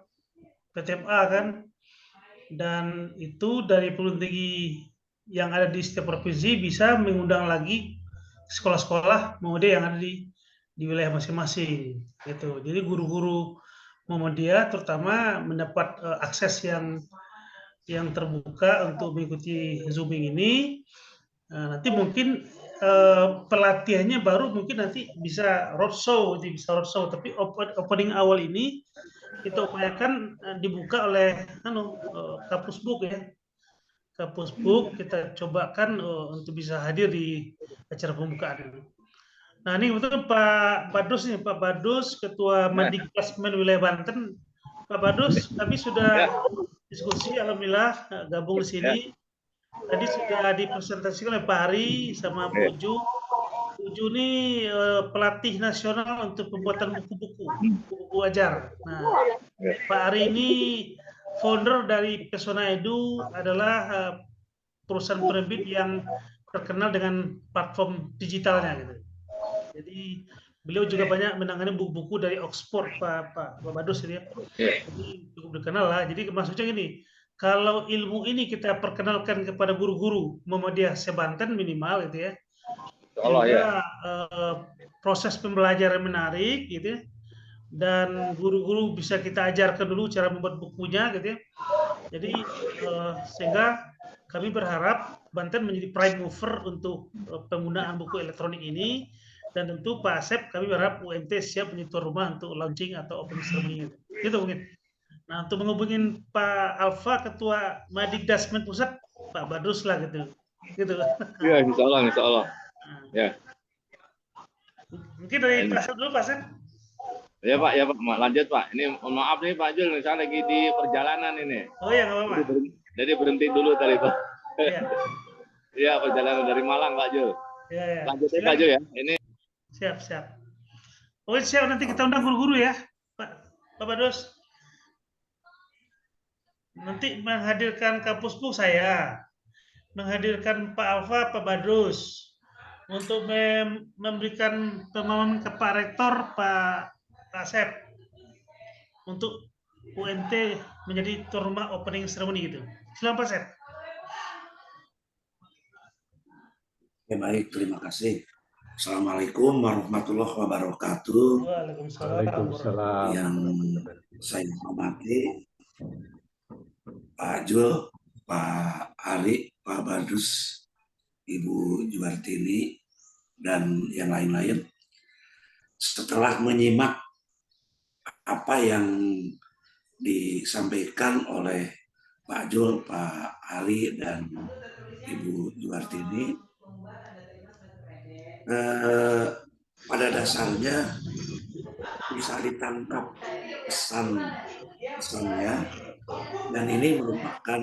PTMA kan, dan itu dari perguruan tinggi yang ada di setiap provinsi bisa mengundang lagi sekolah-sekolah Muhammadiyah yang ada di wilayah masing-masing gitu. Jadi guru-guru Muhammadiyah terutama mendapat akses yang terbuka untuk mengikuti Zooming ini. Nanti mungkin pelatihannya baru mungkin nanti bisa roadshow, tapi opening awal ini kita upayakan dibuka oleh Kapus Book ya. Kapus Book kita cobakan untuk bisa hadir di acara pembukaan ini. Nah, ini betul Pak Badus nih, Pak Badus, Ketua Madiklasmen Wilayah Banten. Pak Badus, kami sudah diskusi, alhamdulillah gabung di sini. Tadi sudah dipresentasikan oleh Pak Ari sama Buju. Buju ini pelatih nasional untuk pembuatan buku ajar. Nah, Pak Ari ini founder dari Pesona Edu, adalah perusahaan penerbit yang terkenal dengan platform digitalnya gitu. Jadi beliau juga banyak menangani buku-buku dari Oxford, Pak Badus ya. Jadi cukup dikenal lah. Jadi maksudnya gini, kalau ilmu ini kita perkenalkan kepada guru-guru Muhammadiyah se-Banten minimal gitu ya. Juga proses pembelajaran menarik gitu ya. Dan guru-guru bisa kita ajarkan dulu cara membuat bukunya gitu ya. Jadi sehingga kami berharap Banten menjadi prime mover untuk penggunaan buku elektronik ini, Dan tentu Pak Asep, kami berharap UMT siap menjadi tuan rumah untuk launching atau opening ceremony gitu mungkin. Nah, untuk menghubungin Pak Alfa, Ketua Madikdas Pusat, Pak Badrus lah gitu. Gitu. Iya, insya Allah, insya Allah. Ya. Mungkin dari Pak Asep dulu, Pak Asep. Ya Pak, ya Pak, lanjut Pak. Ini mohon maaf nih Pak Jul, saya lagi di perjalanan ini. Oh ya, nggak apa-apa. Jadi berhenti dulu tadi Pak. Iya. Iya, perjalanan dari Malang Pak Jul. Iya, ya. Lanjut Pak Jul ya. Ini. Siap. Oh siap, nanti kita undang guru-guru ya, Pak Badrus. Nanti menghadirkan Kapuspu saya, menghadirkan Pak Alfa, Pak Badrus, untuk memberikan pemahaman ke Pak Rektor, Pak Asep, untuk UMT menjadi tuan rumah opening ceremony gitu. Silakan Pak Asep. Ya, baik, terima kasih. Assalamualaikum warahmatullahi wabarakatuh. Waalaikumsalam. Yang saya hormati Pak Jul, Pak Ari, Pak Badrus, Ibu Juwartini, dan yang lain-lain. Setelah menyimak apa yang disampaikan oleh Pak Jul, Pak Ari, dan Ibu Juwartini, pada dasarnya bisa ditangkap pesannya, dan ini merupakan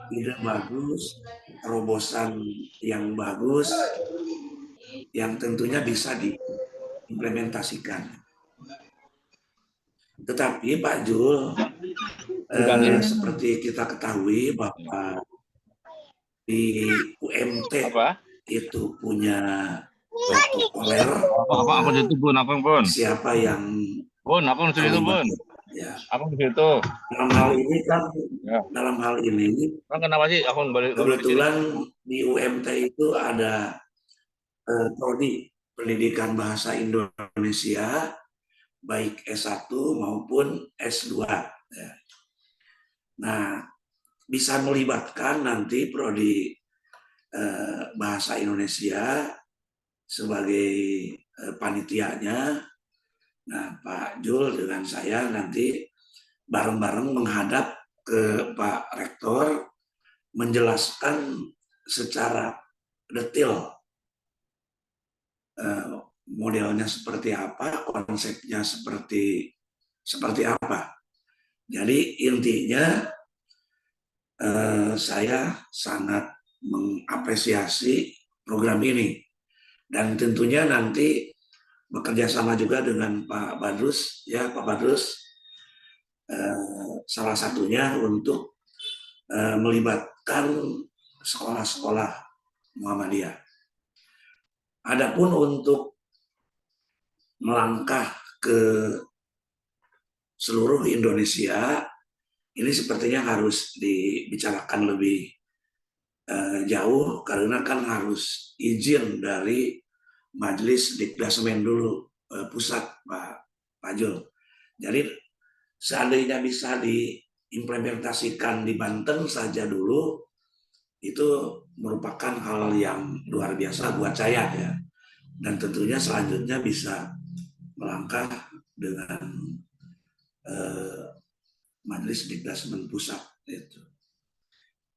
ide bagus, terobosan yang bagus, yang tentunya bisa diimplementasikan. Tetapi Pak Jul, seperti kita ketahui bahwa di UMT itu punya protokoler. Apa itu Bun? Apa Bun? Siapa yang apa itu Bun? Ya. Apa itu? Dalam hal ini kan, kenapa sih kebetulan di UMT itu ada prodi pendidikan bahasa Indonesia, baik S1 maupun S2. Ya. Nah, bisa melibatkan nanti prodi bahasa Indonesia sebagai panitianya. Nah, Pak Jul dengan saya nanti bareng-bareng menghadap ke Pak Rektor, menjelaskan secara detail modelnya seperti apa, konsepnya seperti apa. Jadi intinya saya sangat mengapresiasi program ini, dan tentunya nanti bekerja sama juga dengan Pak Badrus, ya Pak Badrus, salah satunya untuk melibatkan sekolah-sekolah Muhammadiyah. Adapun untuk melangkah ke seluruh Indonesia, ini sepertinya harus dibicarakan lebih jauh, karena kan harus izin dari Majelis Dikdasmen dulu pusat, Pak Jul. Jadi seandainya bisa diimplementasikan di Banten saja dulu, itu merupakan hal yang luar biasa buat saya ya. Dan tentunya selanjutnya bisa melangkah dengan Majelis Dikdasmen pusat itu.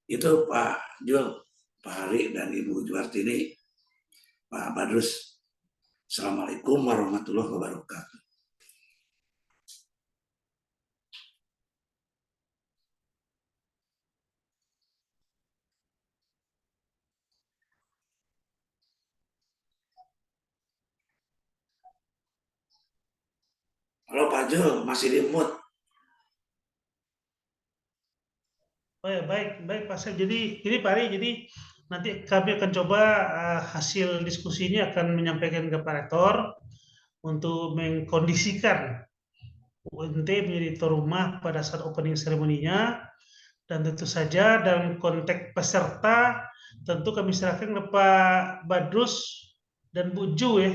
Itu Pak Jul, Pak Hari, dan Ibu Juwartini, Pak Badrus. Assalamualaikum warahmatullahi wabarakatuh. Halo Pak Jul, masih di mute. Oh ya, baik Pak Asep. Jadi Pak Ari, jadi nanti kami akan coba hasil diskusi ini akan menyampaikan ke Pak Rektor untuk mengkondisikan UMT menjadi tuan rumah pada saat opening ceremony-nya, dan tentu saja dalam konteks peserta tentu kami serahkan ke Pak Badrus dan Bu Ju ya.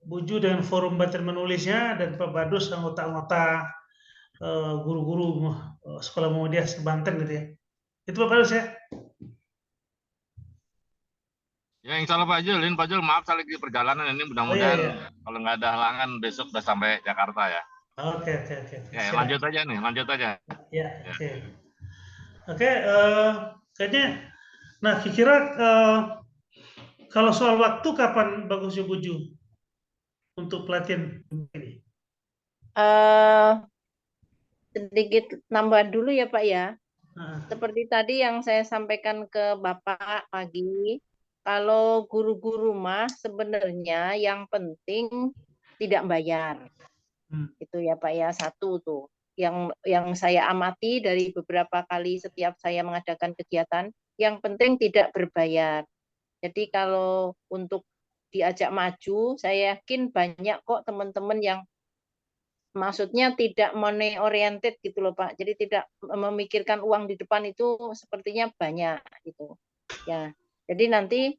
Bu Ju dengan forum batin menulisnya, dan Pak Badrus anggota-anggota guru-guru sekolah Muhammadiyah Banten gitu ya. Itu Pak Badrus ya. Ya, insya Allah Pak Jul, ini Pak Jul, maaf saya lagi di perjalanan ini, mudah-mudahan kalau nggak ada halangan besok udah sampai Jakarta ya. Oke. Ya, Siap. lanjut aja nih, lanjut aja. Ya, oke. Oke, kayaknya, nah kira-kira kalau soal waktu kapan bagusnya Buju untuk pelatihan ini? Sedikit nambah dulu ya Pak ya. Nah, Seperti tadi yang saya sampaikan ke Bapak pagi, kalau guru-guru mah sebenarnya yang penting tidak bayar. Itu ya Pak ya, satu tuh. Yang saya amati dari beberapa kali setiap saya mengadakan kegiatan, yang penting tidak berbayar. Jadi kalau untuk diajak maju, saya yakin banyak kok teman-teman yang maksudnya tidak money oriented gitu loh Pak. Jadi tidak memikirkan uang di depan itu sepertinya banyak gitu. Ya. Jadi nanti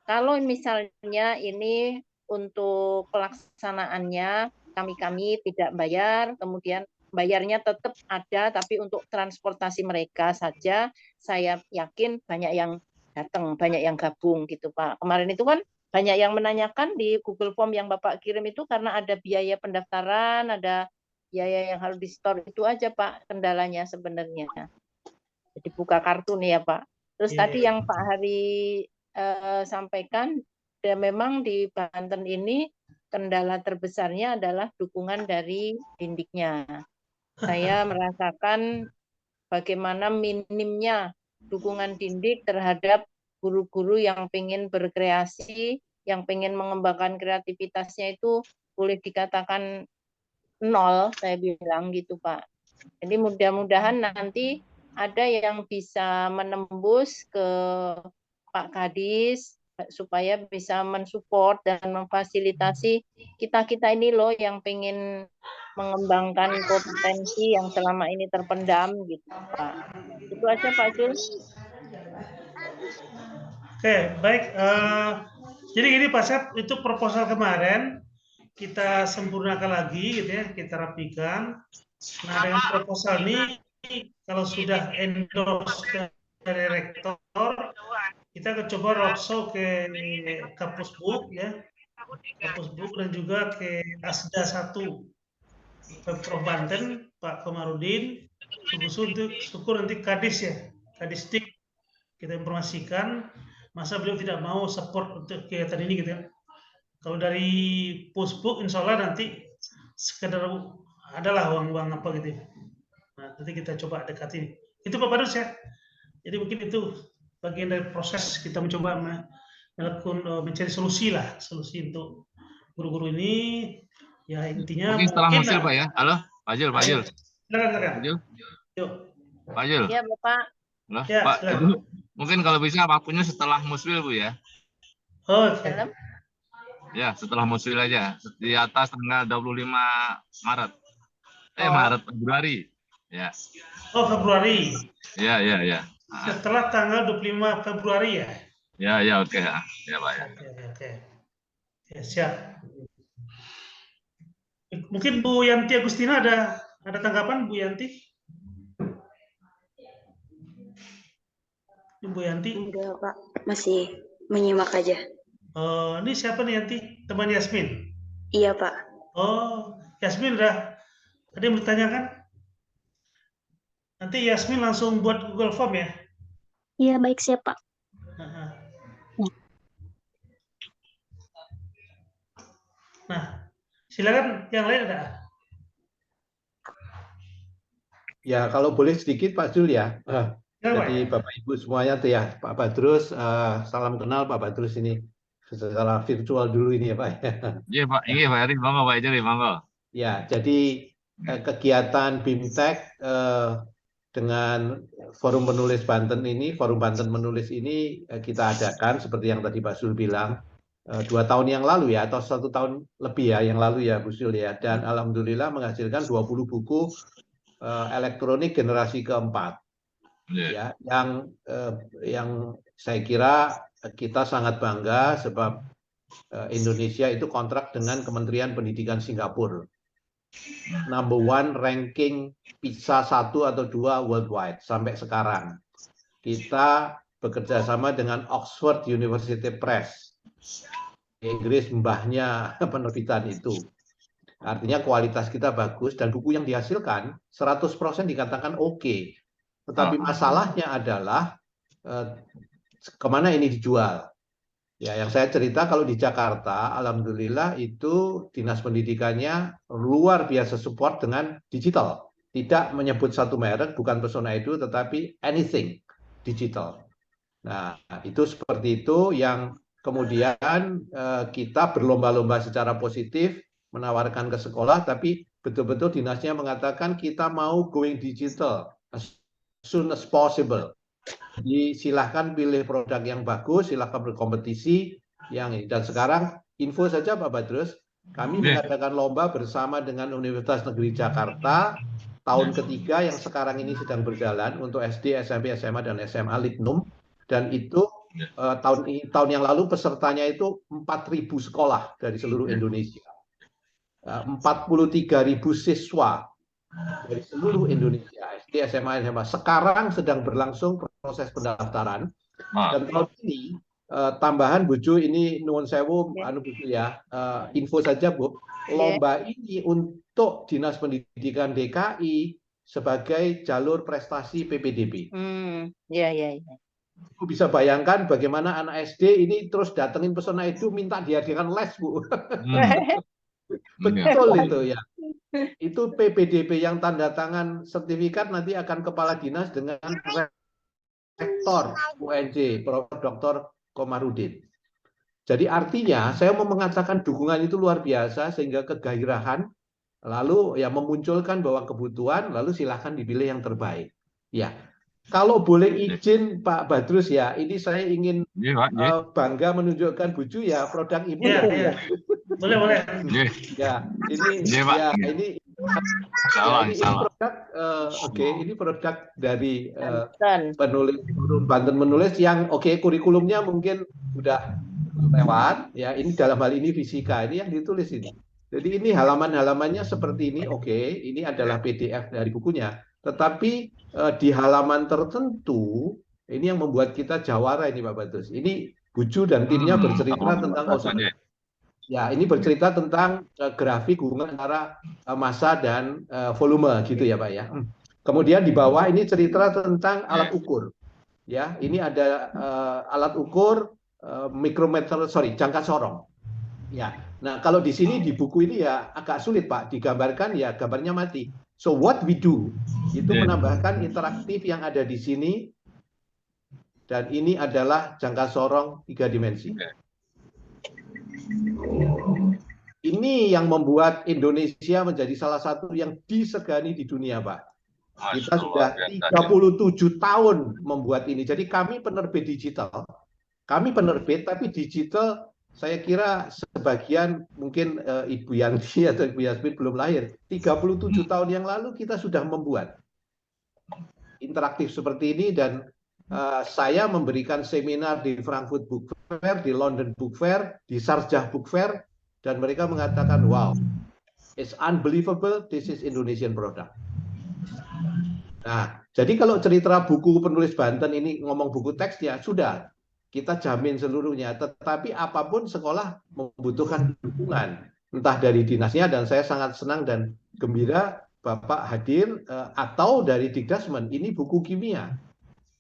kalau misalnya ini untuk pelaksanaannya kami tidak bayar, kemudian bayarnya tetap ada, tapi untuk transportasi mereka saja saya yakin banyak yang datang, banyak yang gabung gitu Pak. Kemarin itu kan banyak yang menanyakan di Google Form yang Bapak kirim itu karena ada biaya pendaftaran, ada biaya yang harus di-store, itu aja Pak kendalanya sebenarnya. Jadi buka kartu nih ya Pak. Terus tadi yang Pak Hari sampaikan, dan memang di Banten ini kendala terbesarnya adalah dukungan dari dindiknya. Saya merasakan bagaimana minimnya dukungan dindik terhadap guru-guru yang ingin berkreasi, yang ingin mengembangkan kreativitasnya itu boleh dikatakan nol, saya bilang gitu Pak. Jadi mudah-mudahan nanti ada yang bisa menembus ke Pak Kadis supaya bisa mensupport dan memfasilitasi kita-kita ini loh yang pengen mengembangkan kompetensi yang selama ini terpendam gitu Pak. Itu aja Pak Jul. Oke, baik. Jadi gini Pak Sep, itu proposal kemarin kita sempurnakan lagi gitu ya, kita rapikan. Nah, dengan proposal ini kalau sudah endorse dari rektor, kita akan coba roadshow ke Kapusbuk ya, Kapusbuk dan juga ke Asda 1 Pemprov Banten, Pak Komarudin. Syukur nanti Kadis ya, Kadisdik kita informasikan, masa beliau tidak mau support untuk kegiatan ini gitu ya. Kalau dari Pusbuk, insya Allah nanti sekedar adalah uang-uang apa gitu. Nah, nanti kita coba dekati. Itu Pak Badus ya. Jadi mungkin itu bagian dari proses kita mencoba melakukan mencari solusi untuk guru-guru ini. Ya intinya Mungkin setelah musil Pak ya. Halo, Pak Jul, Pak Jul. Silakan. Pak Jul. Yuk. Pak Jul. Ya Bapak. Halo, Ya, Pak. silakan. Mungkin kalau bisa waktunya setelah muswil Bu ya. Oke. Ya, setelah muswil aja. Di atas tanggal 25 Maret. Februari. Ya. Oh, Februari. Ya. Setelah tanggal 25 Februari ya? Ya, oke. Ya, Pak ya. Oke. Ya, siap. Mungkin Bu Yanti Agustina ada tanggapan Bu Yanti? Bu Yanti? Enggak Pak, masih menyimak aja. Ini siapa nih Yanti? Teman Yasmin? Iya Pak. Oh, Yasmin udah. Ada yang bertanyakan? Nanti Yasmin langsung buat Google Form ya? Iya baik siap Pak. Nah, silakan yang lain ada. Ya, kalau boleh sedikit Pak Jul ya. Jadi Bapak Ibu semuanya tuh ya, Pak Badrus, salam kenal Pak Badrus ini secara virtual dulu ini ya Pak. Iya Pak, ini Pak Eri, monggo Pak Eri, monggo. Ya, jadi kegiatan BIMTEK dengan Forum Penulis Banten ini, Forum Banten Menulis ini kita adakan seperti yang tadi Pak Zul bilang 2 tahun yang lalu ya, atau 1 tahun lebih ya yang lalu ya Bu Zul ya, dan alhamdulillah menghasilkan 20 buku elektronik generasi keempat. Ya, yang saya kira kita sangat bangga sebab Indonesia itu kontrak dengan Kementerian Pendidikan Singapura. Number 1 ranking PISA 1 atau 2 worldwide sampai sekarang. Kita bekerja sama dengan Oxford University Press. Inggris mbahnya penerbitan itu. Artinya kualitas kita bagus dan buku yang dihasilkan 100% dikatakan oke. Tetapi masalahnya adalah kemana ini dijual. Ya, yang saya cerita kalau di Jakarta, alhamdulillah itu dinas pendidikannya luar biasa support dengan digital. Tidak menyebut satu merek, bukan Pesona Edu, tetapi anything digital. Nah, itu seperti itu yang kemudian kita berlomba-lomba secara positif menawarkan ke sekolah, tapi betul-betul dinasnya mengatakan kita mau going digital as soon as possible. Jadi silahkan pilih produk yang bagus, silahkan berkompetisi yang ini. Dan sekarang info saja Pak Badrus, kami mengadakan lomba bersama dengan Universitas Negeri Jakarta tahun ketiga yang sekarang ini sedang berjalan untuk SD, SMP, SMA, dan SMA Litnum. Dan itu tahun yang lalu pesertanya itu 4.000 sekolah dari seluruh Indonesia. 43.000 siswa dari seluruh Indonesia, SD, SMA, SMA. Sekarang sedang berlangsung proses pendaftaran. Dan tahun ini tambahan Bu Ju, ini nuwun sewu Bu Ju ya, info saja Bu, lomba ini untuk Dinas Pendidikan DKI sebagai jalur prestasi PPDB. Iya. Bisa bayangkan bagaimana anak SD ini terus datengin Pesona Edu minta dihadirkan les Bu. Betul itu ya. Itu PPDB yang tanda tangan sertifikat nanti akan kepala dinas dengan rektor UNJ, Prof. Dr. Komarudin. Jadi artinya saya mau mengatakan dukungan itu luar biasa sehingga kegairahan, lalu ya memunculkan bahwa kebutuhan, lalu silahkan dipilih yang terbaik. Ya, kalau boleh izin Pak Badrus ya, ini saya ingin bangga menunjukkan Bu Ju ya produk ibu. Iya. Boleh. Ya, ini produk ini produk dari penulis Banten menulis yang kurikulumnya mungkin udah lewat ya. Ini dalam hal ini fisika, ini yang ditulis ini. Jadi ini halaman-halamannya seperti ini, ini adalah PDF dari bukunya. Tetapi di halaman tertentu ini yang membuat kita jawara ini Pak Badrus. Ini Bu Ju dan timnya bercerita tentang ya, ini bercerita tentang grafik hubungan antara massa dan volume gitu ya Pak ya. Kemudian di bawah ini cerita tentang alat ukur. Ya, ini ada alat ukur mikrometer, jangka sorong. Ya. Nah, kalau di sini di buku ini ya agak sulit Pak, digambarkan ya gambarnya mati. So what we do itu menambahkan interaktif yang ada di sini, dan ini adalah jangka sorong 3 dimensi. Ini yang membuat Indonesia menjadi salah satu yang disegani di dunia, Pak. Kita sudah 37 tahun membuat ini. Jadi kami penerbit digital. Kami penerbit, tapi digital saya kira sebagian mungkin Ibu Yanti atau Ibu Yasmin belum lahir. 37 tahun yang lalu kita sudah membuat interaktif seperti ini, dan saya memberikan seminar di Frankfurt Book Fair, di London Book Fair, di Sharjah Book Fair, dan mereka mengatakan, wow, it's unbelievable, this is Indonesian product. Nah, jadi kalau cerita buku penulis Banten ini ngomong buku teks, ya sudah, kita jamin seluruhnya. Tetapi apapun sekolah membutuhkan dukungan, entah dari dinasnya, dan saya sangat senang dan gembira Bapak hadir, atau dari Dikdasmen. Ini buku kimia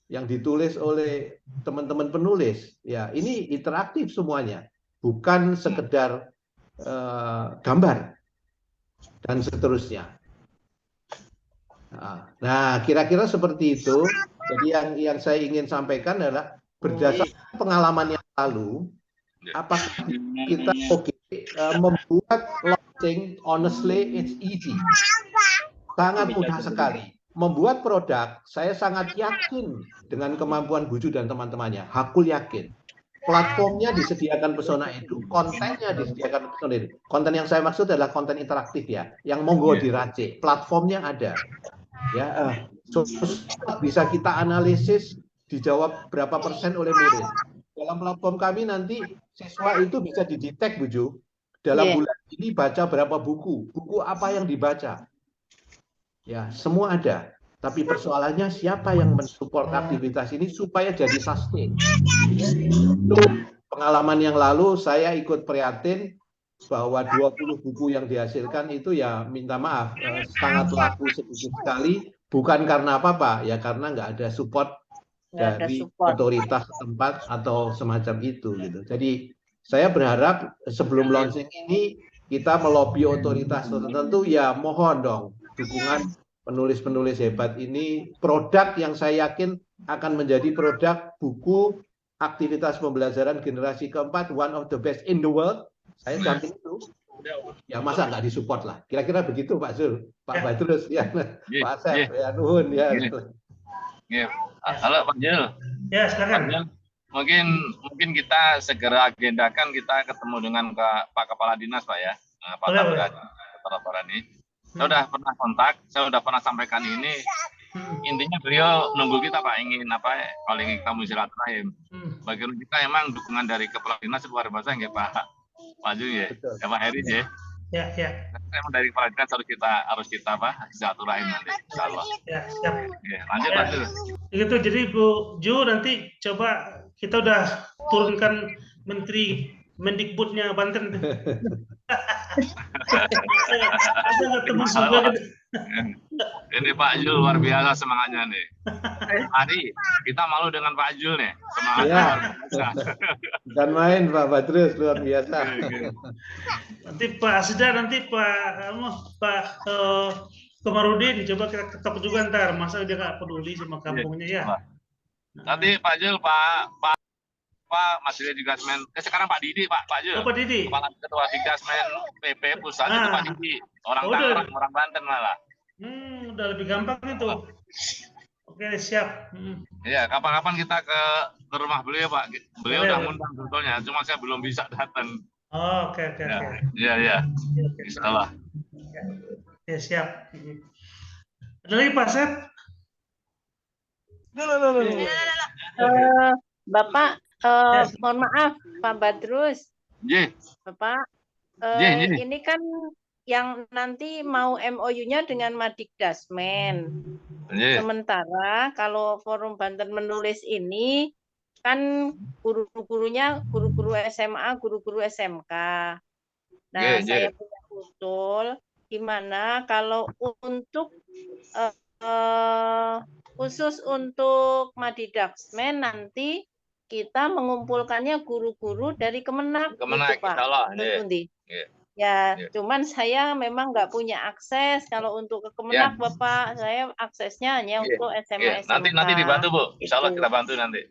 yang ditulis oleh teman-teman penulis. Ya, ini interaktif semuanya, bukan sekedar gambar dan seterusnya. Nah, kira-kira seperti itu. Jadi yang saya ingin sampaikan adalah berdasarkan pengalaman yang lalu, apakah kita membuat launching, honestly it's easy, sangat mudah sekali. Membuat produk, saya sangat yakin dengan kemampuan Bu Ju dan teman-temannya. Hakul yakin. Platformnya disediakan Pesona Edu, kontennya disediakan Pesona Edu. Konten yang saya maksud adalah konten interaktif ya, yang monggo diracik. Platformnya ada. Ya, bisa kita analisis, dijawab berapa persen oleh murid. Dalam platform kami nanti siswa itu bisa didetek, Bu Ju. Dalam bulan ini baca berapa buku, buku apa yang dibaca. Ya, semua ada. Tapi persoalannya siapa yang mensupport aktivitas ini supaya jadi sustain. Itu pengalaman yang lalu saya ikut prihatin bahwa 20 buku yang dihasilkan itu ya minta maaf sangat laku sedikit sekali, bukan karena apa-apa, ya karena nggak ada support dari otoritas setempat atau semacam itu gitu. Jadi saya berharap sebelum launching ini kita melobi otoritas tertentu, ya mohon dong dukungan penulis-penulis hebat ini. Produk yang saya yakin akan menjadi produk buku aktivitas pembelajaran generasi keempat, one of the best in the world. Saya jamin itu. Ya masa nggak disupport lah. Kira-kira begitu Pak Zul, Pak Badrus, ya, Pak Asep, ya Nuhun, ya. Halo Pak Jul. Ya, silakan. Mungkin kita segera agendakan kita ketemu dengan Pak Kepala Dinas Pak ya, Pak Tabrani. Saya sudah pernah kontak, saya sudah pernah sampaikan ini. Intinya beliau nunggu kita Pak, ingin kalau ingin kamu silaturahim. Bagi kita emang dukungan dari Kepala Dinas luar biasa nggak Pak Jul ya, Pak Heri ya. Ya. Emang dari Kepala Dinas harus kita silaturahim nanti, insya Allah. Ya, siap. Ya, lanjut Pak Jul. Itu jadi Bu Ju, nanti coba kita udah turunkan Menteri Mendikbudnya Banten. Ada ketemu juga. Ini Pak Jul luar biasa semangatnya nih. Hari kita malu dengan Pak Jul nih, semangatnya luar biasa. Dan main Pak Badrus luar biasa. Nanti Pak Asda, nanti Pak Komarudin coba kita ketemu juga ntar, masa dia nggak peduli sama kampungnya ya. Nanti Pak Jul, Pak Mas Digasmen, sekarang Pak Didi, Pak Jul. Pak Didi. Kepala Ketua Digasmen PP Pusat itu Pak Didi, orang Tangerang, orang Banten malah. Udah lebih gampang itu. Oke, siap. Iya, kapan-kapan kita ke rumah beliau Pak. Beliau udah ngundang sebetulnya, cuma saya belum bisa datang. Oke. Iya. Insyaallah. Ya, siap. Ada lagi Pak Sep? Bapak, mohon maaf Pak Badrus. Bapak, ini kan yang nanti mau MOU-nya dengan Madikdasmen. Sementara kalau Forum Banten Menulis ini kan guru-gurunya guru-guru SMA, guru-guru SMK. Nah, saya punya usul gimana kalau untuk khusus untuk Madikdasmen nanti kita mengumpulkannya guru-guru dari Kemenak, gitu, Pak. Ya, cuman saya memang nggak punya akses kalau untuk ke Kemenak, Bapak. Saya aksesnya hanya untuk SMA. Nanti dibantu Bu, insya Allah kita bantu nanti.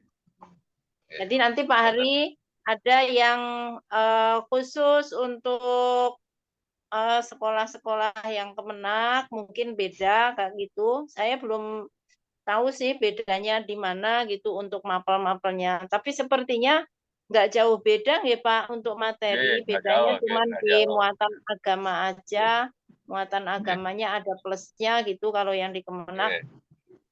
Jadi nanti Pak Hari ada yang khusus untuk sekolah-sekolah yang Kemenak, mungkin beda kayak gitu. Saya belum tahu sih bedanya di mana gitu untuk mapel-mapelnya. Tapi sepertinya nggak jauh beda ya Pak untuk materi. Bedanya cuma di muatan agama aja. Muatan agamanya ada plusnya gitu kalau yang di Kemenak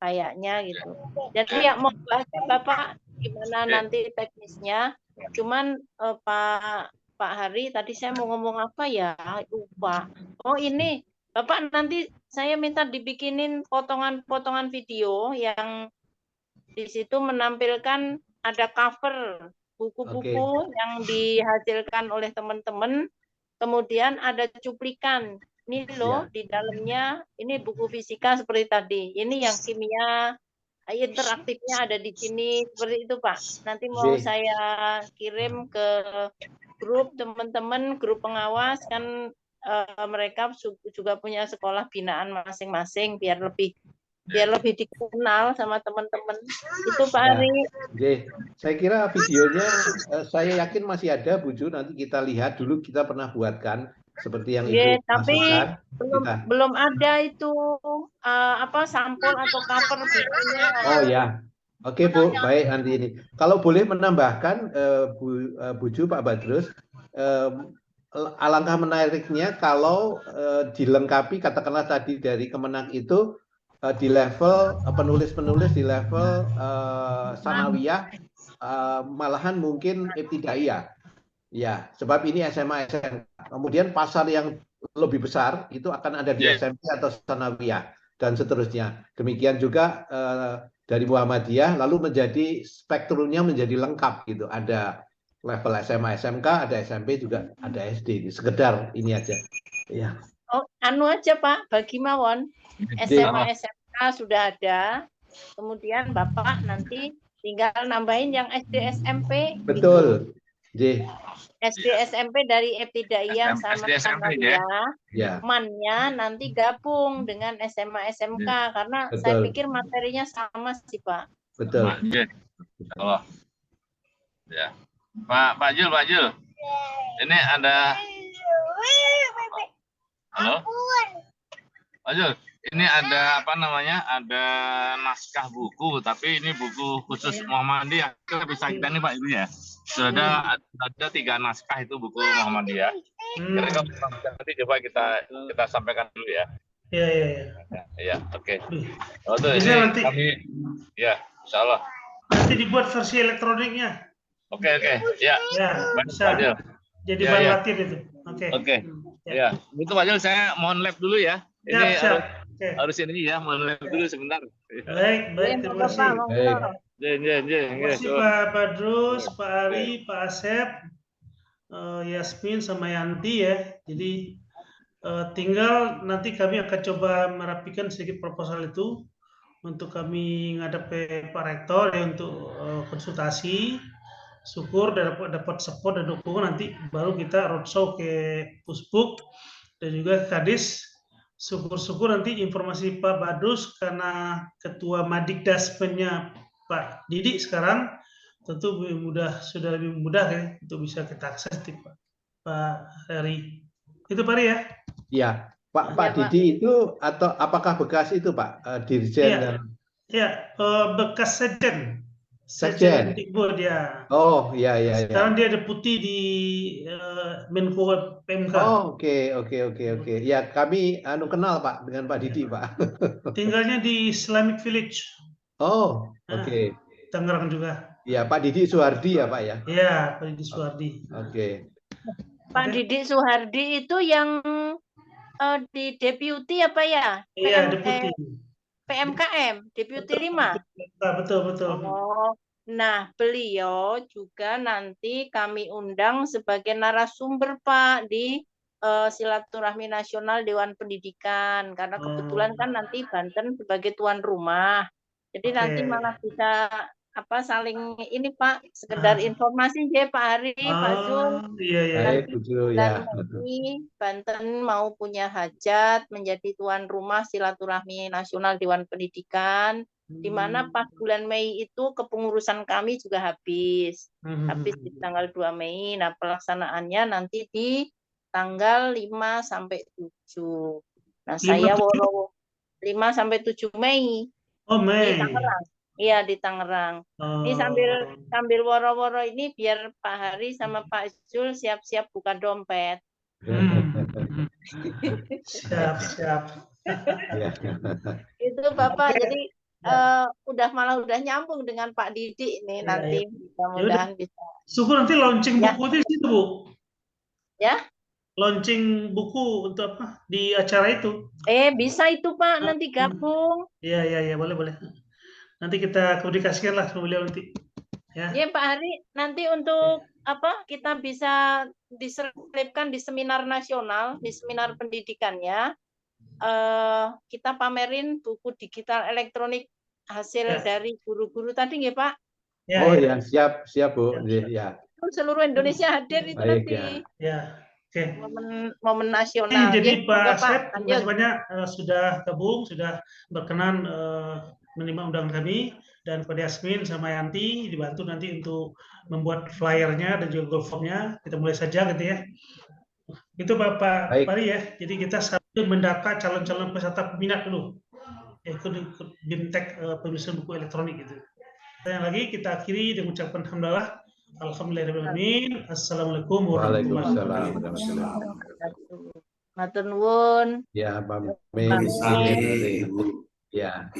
kayaknya gitu. Jadi ya mau bahasnya Bapak gimana nanti teknisnya. Cuman Pak Hari tadi saya mau ngomong apa ya? Lupa. Oh ini Bapak nanti saya minta dibikinin potongan-potongan video yang di situ menampilkan ada cover buku-buku yang dihasilkan oleh teman-teman. Kemudian ada cuplikan. Ini loh di dalamnya ini buku fisika seperti tadi. Ini yang kimia interaktifnya ada di sini seperti itu Pak. Nanti mau saya kirim ke grup teman-teman, grup pengawas kan. Mereka juga punya sekolah binaan masing-masing biar lebih dikenal sama teman-teman. Itu Pak Ari. Saya kira videonya saya yakin masih ada Bu Ju, nanti kita lihat dulu, kita pernah buatkan seperti yang Ibu tapi masukkan. belum ada itu sampul atau cover videonya. Oh ya. Oke Bu, baik nanti ini. Kalau boleh menambahkan Bu Ju, Pak Badrus, alangkah menariknya kalau dilengkapi katakanlah tadi dari Kemenak itu di level penulis-penulis di level sanawiyah, malahan mungkin ibtidaiyah. Ya, sebab ini SMA SMK. Kemudian pasar yang lebih besar itu akan ada di SMP atau sanawiyah. dan seterusnya. Demikian juga dari Muhammadiyah, lalu menjadi spektrumnya menjadi lengkap gitu. Ada level SMA, SMK, ada SMP juga, ada SD. Sekedar ini aja. Ya. Oh, anu aja Pak, bagi mawon. SMA, SMK sudah ada. Kemudian Bapak nanti tinggal nambahin yang SD, SMP. Betul. Gitu. SD, SMP dari Ibtidaiyah sama SD, SMP, Sanawiyah. MAN-nya nanti gabung dengan SMA, SMK karena saya pikir materinya sama sih Pak. Betul. Oh. Ya. Pak Jul. Ini ada. Halo. Pak Jul, ini ada apa namanya? Ada naskah buku, tapi ini buku khusus Muhammadiyah. Kita bisa kita nih Pak ini ya. Sudah ada 3 naskah itu buku Muhammadiyah. Jadi kalau nanti coba kita sampaikan dulu ya. Iya, oke. Ini nanti kami, ya, insya Allah. Nanti dibuat versi elektroniknya. Oke, ya. Bisa. Jadi bahan latihan itu. Oke. Ya, itu Pak Jul, saya mohon lab dulu ya. Ini harus ini ya, mohon lab dulu sebentar. Baik, terima kasih. Terima kasih Pak Badrus, Pak Ari, Pak Asep, Yasmin sama Yanti ya. Jadi tinggal nanti kami akan coba merapikan sedikit proposal itu untuk kami ngadep ke Pak Rektor ya untuk konsultasi. Syukur dapat support dan dukungan, nanti baru kita roadshow ke Pusbuk dan juga Kadis. Syukur-syukur nanti informasi Pak Badrus karena ketua Madikdaspennya Pak Didi sekarang tentu sudah lebih mudah ya untuk bisa kita akses Pak Heri. Itu Pak Heri ya? Iya, Pak Didi itu atau apakah bekas itu Pak Dirjen? Iya, bekas Sekjen. Sekjen. Ya. Oh, iya. Sekarang dia deputi di Menko PMK. Oh, oke. Ya, kami kenal Pak dengan Pak Didi, Pak. Tinggalnya di Islamic Village. Oh, oke. Tangerang juga. Ya, Pak Didi Suhardi ya, Pak ya? Iya, Pak Didi Suhardi. Oke. Pak Didi Suhardi itu yang di deputi apa ya? Iya, deputi. PMKM, Deputi 5. Betul. Oh, nah beliau juga nanti kami undang sebagai narasumber Pak di silaturahmi nasional Dewan Pendidikan karena kebetulan kan nanti Banten sebagai tuan rumah. Jadi nanti malah bisa saling ini Pak, sekedar informasi ya Pak Hari, Pak Zul. Iya. Nanti Banten mau punya hajat menjadi tuan rumah silaturahmi nasional Dewan Pendidikan, di mana pas bulan Mei itu kepengurusan kami juga habis di tanggal 2 Mei. Nah pelaksanaannya nanti di tanggal 5 sampai 7. Nah saya 5 sampai 7 Mei. Oh Mei. Di Tangerang. Iya di Tangerang. Ini sambil woro-woro ini biar Pak Hari sama Pak Zul siap-siap buka dompet. Siap. Itu Bapak. Jadi udah nyambung dengan Pak Didi ini nanti mudah-mudahan bisa. Syukur nanti launching buku itu Bu. Ya. Launching buku untuk apa di acara itu? Bisa itu Pak nanti gabung. Iya boleh. Nanti kita komunikasikan lah sama beliau nanti. Ya Pak Hari, nanti untuk kita bisa diselipkan di seminar nasional, di seminar pendidikannya, kita pamerin buku digital elektronik hasil dari guru-guru tadi nggih Pak? Oh ya, siap Bu. Ya. Seluruh Indonesia hadir itu nanti. Ya. Oke. Momen nasional. Jadi Pak Asep, terima kasih banyak sudah gabung, sudah berkenan menerima undangan kami, dan pada Yasmin sama Yanti dibantu nanti untuk membuat flyernya dan juga Google Form-nya. Kita mulai saja gitu ya. Itu Bapak Pari ya. Jadi kita sambil mendata calon-calon peserta peminat dulu. Ikut BIMTEK penulisan buku elektronik gitu. Dan lagi kita akhiri dengan ucapan alhamdulillah. Alhamdulillahirrahmanirrahim. Assalamualaikum warahmatullahi wabarakatuh. Matur nuwun. Ya, Pak Mei. Ya.